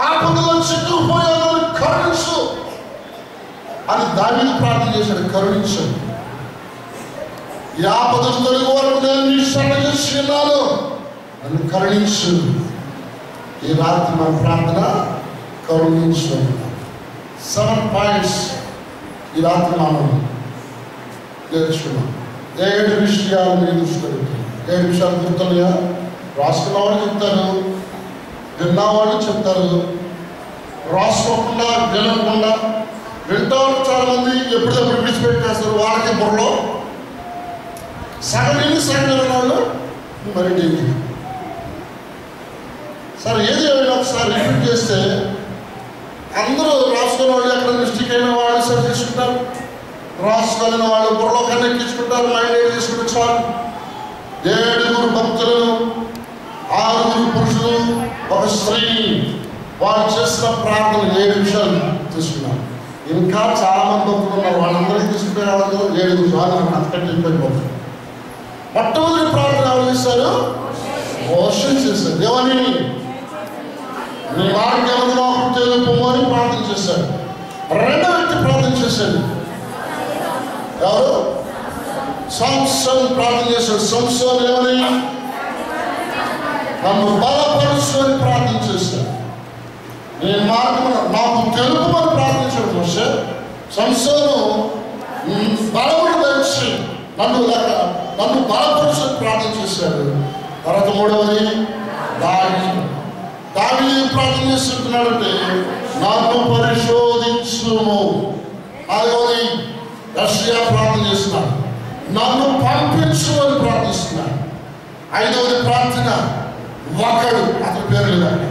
ఆపదలో చిక్కుకుపోయా నన్ను కరుణించు అని దావీదు ప్రార్థన చేశాడు. కరుణించు, ఈ ఆపదలు తొలగి వరకు నేను నీ శరణ చేసి ఉన్నాను, నన్ను కరుణించు. ఈ రాత్రి మన ప్రార్థన కరుణించు. 7 పాయింట్స్ ఈ రాత్రి మనం నేర్చుకున్నాం. 7 విషయాలు మీరు దృష్టిలో పెట్టారు. 7 విషయాలు గుర్తున్నాయా? రాసుకున్న వాళ్ళు చెప్తారు, విన్నవాళ్ళు చెప్తారు. రాసుకోకుండా వినకుండా వింటా చాలా మంది ఎప్పుడెప్పుడు విడిచిపెట్టేస్తారు. వాళ్ళకి బుర్రలో సగం విని సగం విన్న వాళ్ళు మరి డేంజర్. సరే ఏది ఏమైనా ఒకసారి రిపీట్ చేస్తే అందరూ రాసుకున్న వాళ్ళు ఎక్కడ మిస్టేక్ అయిన వాళ్ళు సరి చేసుకుంటారు, రాసుకున్న వాళ్ళు బుర్రలో కన్నా ఎక్కించుకుంటారు, మైండ్ ఏం చేసుకుంటారు. 7 భక్తులను 6 పురుషులు ఒక స్త్రీని వాళ్ళు చేసిన ప్రార్థన 7 నిమిషాలు తీసుకున్నారు. ఇంకా చాలా మంది భక్తులు ఉన్నారు, వాళ్ళందరికీ తీసుకునేవాళ్ళు 7 నిమిషాలు అంతకంటే అయిపోతుంది. మొట్టమొదటి ప్రార్థన ఎవరు చేశారు? మోషే చేశారు. ఏమని? నీ వాడికి ఎవరు నాకు తెలుపుము అని ప్రార్థన చేశాడు. రెండో వ్యక్తి ప్రార్థన చేశాడు. ఎవరు? సంసోను ప్రార్థన చేశాడు. సంసోను ఏమని? నన్ను బలపరుచు అని ప్రార్థన చేశాడు. నీ మార్గం నాకు తెలుపుమని ప్రార్థించాడు మోషే. సంసోను బలమును ధరించి నన్ను బలపరుచు అని ప్రార్థన చేశాడు. తర్వాత మూడవది దావీదు ప్రార్థన చేస్తున్నాడంటే నన్ను పరిశోధించుము. నాలుగవది యెషయా ప్రార్థన చేస్తున్నాడు, నన్ను పంపించు అని ప్రార్థిస్తున్నాడు. ఐదవది ప్రార్థన ఒకడు, అతని పేరు లేదండి,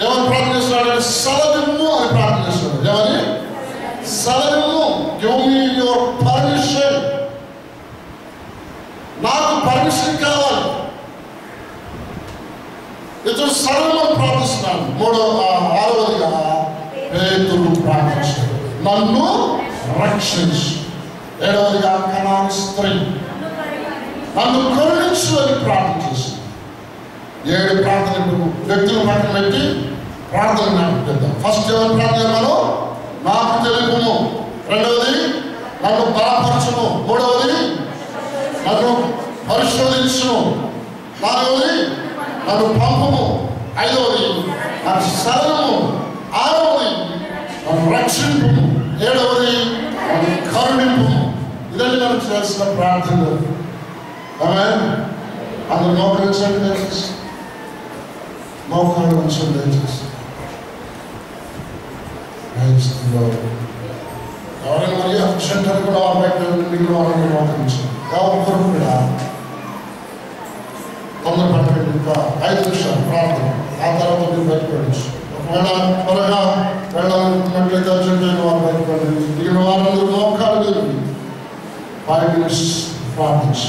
ఏమని ప్రార్థన చేస్తున్నాడు? సెలవిమ్ము అని ప్రార్థన చేస్తున్నాడు. ఏమని? సెలవిమ్ము, గివ్ మీ యువర్ పర్మిషన్, నాకు పర్మిషన్ కావాలి. ఇతడు సర్వమని ప్రార్థిస్తున్నాను. ఆరవదిగా పేతురు ప్రార్థించాడు, నన్ను రక్షించు. ఏడవదిగా కనాను స్త్రీ, నన్ను కరుణించు అని ప్రార్థన చేసింది. 7 ప్రార్థనలు వ్యక్తులు పక్కన పెట్టి ప్రార్థన చేద్దాం. ఫస్ట్ ఏమని ప్రార్థన? మనం నాకు తెలుపుము. రెండవది నన్ను బలపరచుము. మూడవది నన్ను పరిశోధించుము. నాలుగవది నన్ను పంపము. ఐదవది నన్ను శరణము. ఆరవది నన్ను రక్షింపు. ఏడవది నన్ను కరుణింపు. ఇదండి మనం చేసిన ప్రార్థనలు. ఆమేన్. అందరూ మోకరించండి దయచేసి. మోకాళ్ళు ఉంచండి దయచేసి. ఎవరైనా మరి అక్షంటారు కూడా మీకు వాళ్ళని మోకరించండి. ఎవరు కూడా తొందర పట్టండి. ఇంకా 5 నిమిషాలు ప్రార్థన, ఆ తర్వాత మీరు బయటపడచ్చు. ఒకవేళ త్వరగా వెళ్ళాలనుకున్నట్లయితే అర్జెంట్ వారు బయటపడండి. మిగిలిన వారందరూ మోకాలు మీరు 5 minutes ప్రార్థించు.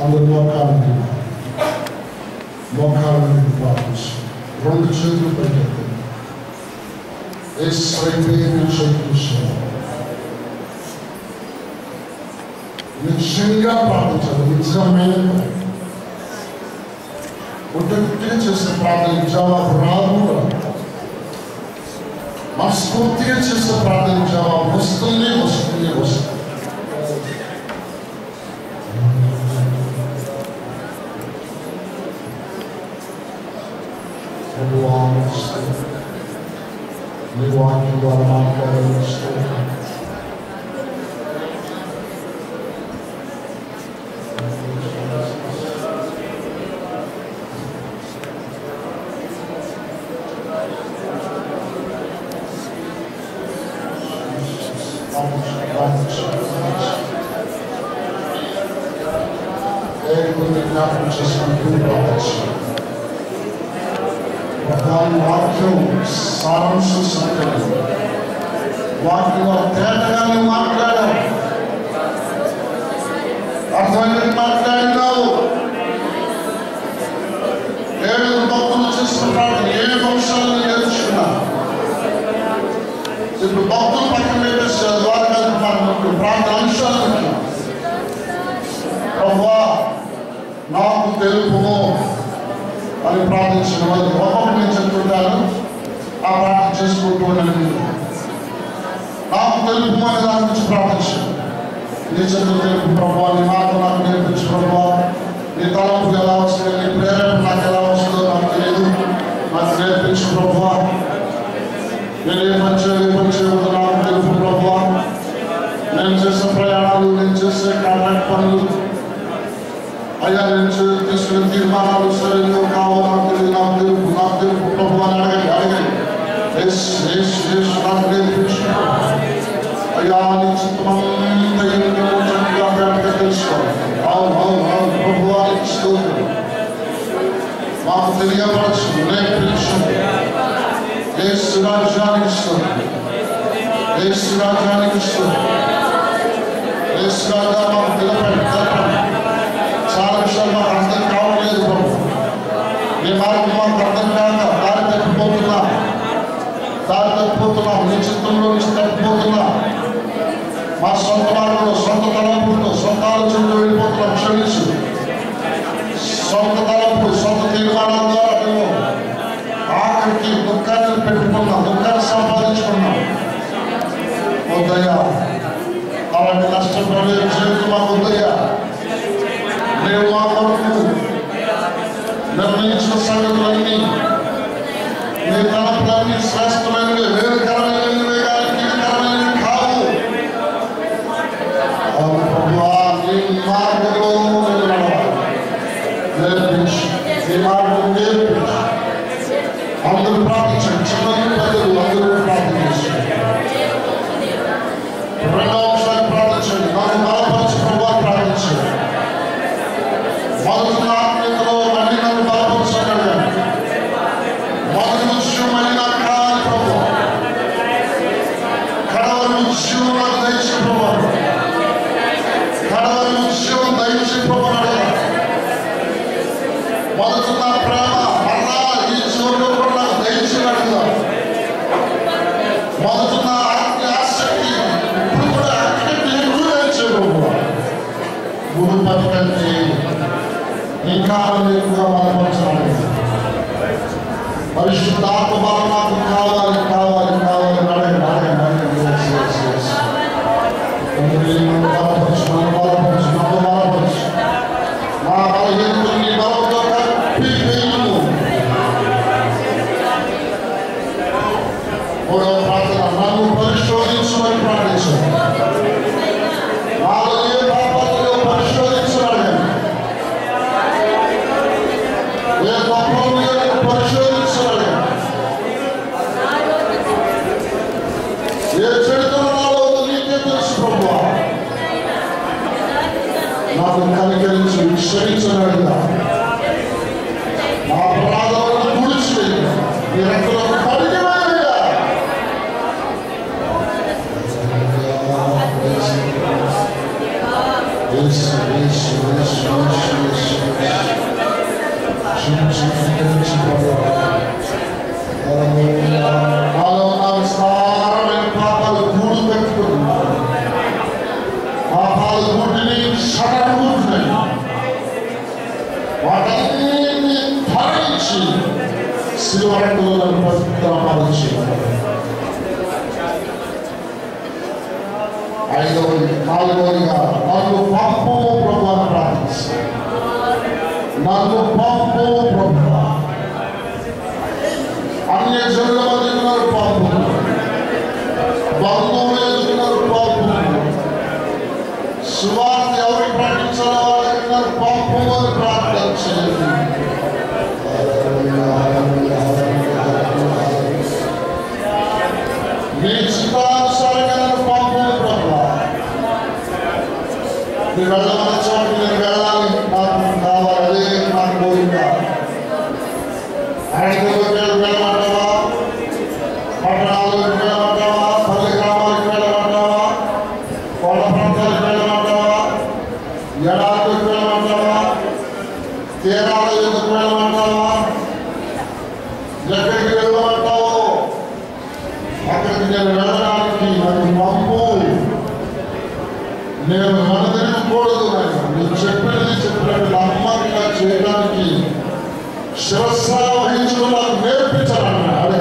అందరూ మోకాలు ప్రార్థించు. 2 చేతులు పైకెత్తండి. నిజంగా ప్రార్థించాలి. నిజమైన ఉద్యోగం చేసే ప్రార్థన జవాబు రాదు. మనస్ఫూర్తిగా చేసే ప్రార్థన జవాబు వస్తుంది. నీ వాక్యం ద్వారా మాట్లాడాలి. వాక్యం సారాంశం సంఖ్యలు వాక్యంలో తేటగానే మాట్లాడావు, అర్థమైనది మాట్లాడినావు. 7 భక్తులు చేసిన ప్రార్థన 7 అంశాలను నేర్చుకున్నా. ఇప్పుడు భక్తులు పక్కన పెట్టేసి ప్రార్థన అంశాలు ప్రభువా నాకు తెలుపుము అని ప్రార్థించిన వాళ్ళు ఒక్కొక్కటి నేను చెప్తుంటాను. ఆ ప్రార్థన చేసుకుంటూ ఉండండి. నాకు తెలుపు అని దాని గురించి ప్రార్థించాను. నీ చేతులు తెలుపు ప్రభువా, నీ మాట నాకు నేర్పించు ప్రభువా, నీ తలంపు ఎలా వస్తుందో, నీ ప్రేరణ నాకు ఎలా వస్తుందో నాకు తెలియదు, నాకు నేర్పించు ప్రభువా. నేను ఏ పని చేయవద్దు నాకు తెలుపు ప్రభువా. నేను చేసే ప్రయాణాలు, నేను చేసే కాంట్రాక్ట్ పనులు, అయ్యా నేను తీసుకునే తీర్మానాలు సరైన కావో నాకు తెలియదు, నాకు తెలుపు ప్రభువా అని అడగండి. నాకు నేర్పించు అయ్యా, నీ చిత్తమంతా తెలుసుకోవాలి. అవును ప్రభువా మాకు తెలియపరచు, నేర్పించు. యేసు రాజ్యానికి ఇస్తుంది, యేసు రాజ్యానికి ఇస్తుంది. యేసు రాజా మాకు తెలపండి. చాలా విషయాలు మాకు అర్థం కావట్లేదు ప్రభు. ఈ మార్గం మాకు అర్థం కాక నిర్ణయించిన సంగతులన్నీ నీ తలపులన్నీ శ్రేష్టమైనవి, వేరుకరమైనవి కానీ కీడుకరమైనవి కావు. అవును ప్రభువా, నీ మార్గంలో నేను నడవాలి. నేర్పించు, నీ మార్గం నేర్పించు. అందరూ ప్రార్థించండి, చిన్నది పెద్దలు అందరూ ప్రార్థన చేస్తారు. రెండవ అంశాన్ని ప్రార్థించండి, నన్ను బలపరచు ప్రభువా ప్రార్థించండి. మొదటి ఆత్మీయతలో మళ్ళీ నన్ను బలపరచండి. మొదటి విషయం మళ్ళీ నాకు కావాలి ప్రభువా. కడవరి విషయం నాకు దయచే ప్రభువా. కడవరి విషయం దయచే ప్రభువా. మొదటి నా ప్రేమ మళ్ళా ఈ చివరిలో కూడా నాకు దయచేసి అడుగుదా. మొదటి నా ఆసక్తి ఇప్పుడు కూడా అక్కడికి ఎక్కువ దయచే ప్రభువా. గురు కంటే ఇంకా ఎక్కువగా బలపరచాలి. పరిశుద్ధ ఆత్మ బలం నాకు కావాలి కావాలి కావాలి. అడగండి అడగండి అడగండి. నన్ను బలపరచు, నన్ను బలపరచు, నన్ను బలపరచు. నా బలహీనతలు నీ బలంతో కప్పి వేయుము. మూడవ ప్రార్థన, నన్ను పరిశోధించమని ప్రార్థించాను. నాలో ఏ పాపాలు పరిశోధించమని, ఏ పాపాలు పరిశోధించమని, ఏ చెడుతనం నాలో నీకే తెలుసు ప్రభువా. నాకు కనికరించి క్షమించగలగా. నా అపరాధాలను పూడ్చివేయ, నీ రెక్కలకు కడిగివేయ. నాలో నా విస్తారమైన పాపాలు గూడు పెట్టుకుంటున్నాను. పాపాలు గుడ్డిని సడగుడ్డినాయి. వాటన్నిటిని భరించి శిలువలో పవిత్రపరిచి. నాలుగవదిగా నన్ను పంపు ప్రభు అని ప్రార్థిస్తాను. నన్ను పంపు ప్రభు. అన్య జనుల మధ్య ఉన్నారు పంపు, బంధువులు ఎదుగుతున్నారు పంపు, సువార్త ఎవరికి ప్రకటించాలో వాళ్ళకి పంపు అని ప్రార్థన చేయండి. మీ చిత్తానుసారంగా నన్ను పంపు ప్రభు. మీరు వెళ్ళమన్న చోట నేను వెళ్ళాలి, నాకు కావాలి, అదే నాకు కోరిక. ఆయనలోకి వెళ్ళమంటావా, పట్టణాలకు వెళ్ళమంటావా, పల్లె గ్రామాలకు వెళ్ళమంటావా, కొండ ప్రాంతాలకు వెళ్ళమంటావా, ఎడారికి వెళ్ళమంటావా, తీరాల ఎందుకు వెళ్ళమంటావా, ఎక్కడికి వెళ్ళమంటావో అక్కడికి నేను వెళ్ళడానికి నాకు పంపు. నేను మనదిరకూడదు. నేను చెప్పినట్టు నమ్మకంగా చేయడానికి శిరస్సు వహించడం నాకు నేర్పించాలన్నా. అదే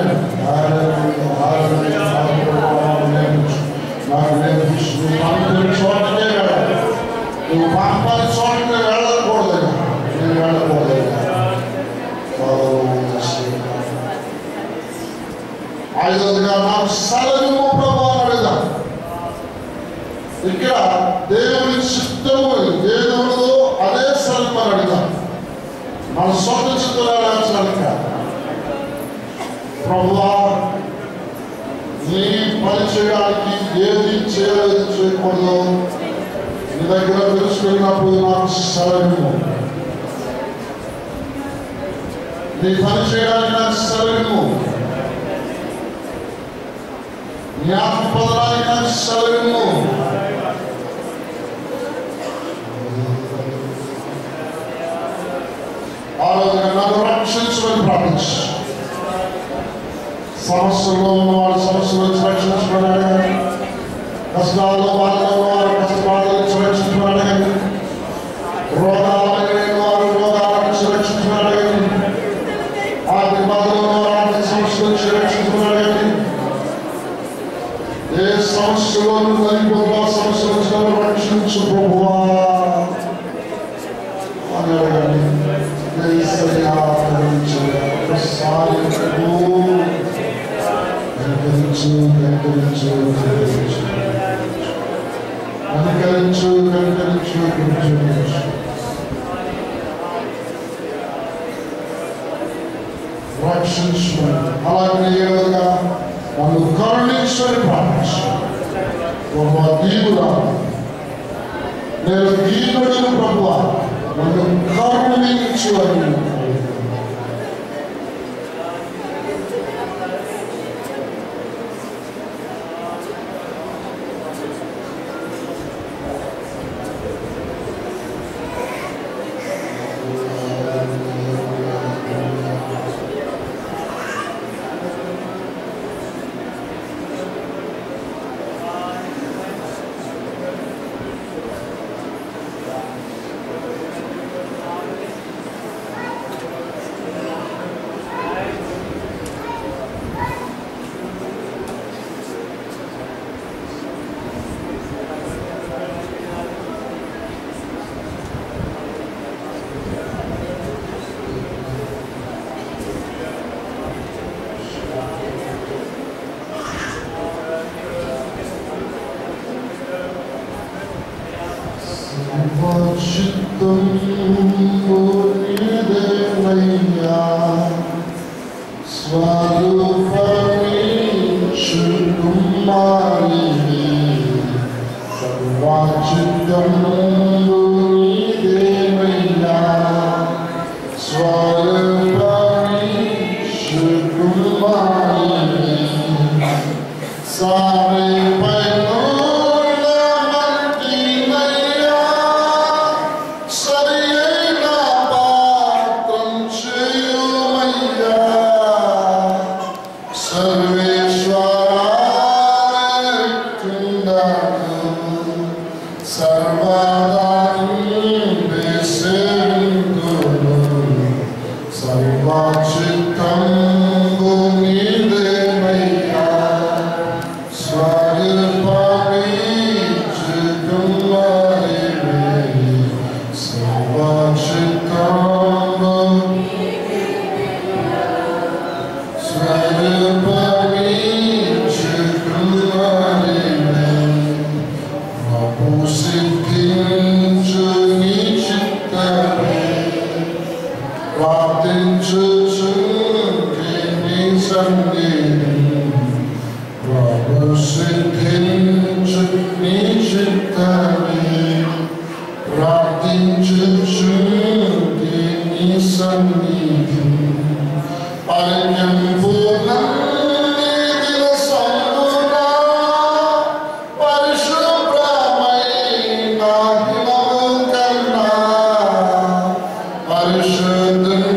నాకు నేర్పించు. నువ్వు పంపిన చోటనే వెళ్ళాలి, నువ్వు పంపని చోటనే వెళ్ళకూడదు. నేను వెళ్ళకూడదు. ఐదవదిగా నాకు సెలవు ప్రభు అని అడుగుదాం. ఇక్కడ దేవుని చిత్తము ఏది ఉన్నదో అదే సెలవు అని అడుగుదాం. మన సొంత చిత్తాలు ప్రభువా, నీ పని చేయడానికి ఏది చేయలేదు చేయకూడదు నీ దగ్గర తెలుసుకున్నప్పుడు నాకు సెలవు. నీ పని చేయడానికి నాకు సెలవు. నీ ఆత్మ పొందడానికి నాకు సెలవు. నన్ను రక్షించమని ప్రార్థించు. సమస్యల్లో ఉన్న వారి సమస్యల నుంచి రక్షించమని అడగండి. కష్టాల్లో బాధలో వారి కష్టబాధల నుంచి రక్షించమని అడగండి. రోగాలు వారు రోగాల నుంచి రక్షించమని అడగండి. ఆర్థిక బాధలో వారు ఆర్థిక సమస్యల నుంచి రక్షించమని అడగండి. ఏ సమస్యలో నలిపోతున్న సమస్యల నుంచి రక్షించు ప్రభువా అని అడగండి. కనికరించు కనికరించు కనికరించు కనికరించు రక్షించమని అలాగే ఏడుగా నన్ను కరుణించని ప్రార్థించు దీవుడా నేను దీనుడను ప్రభువా నన్ను కరుణించు అని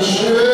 Shut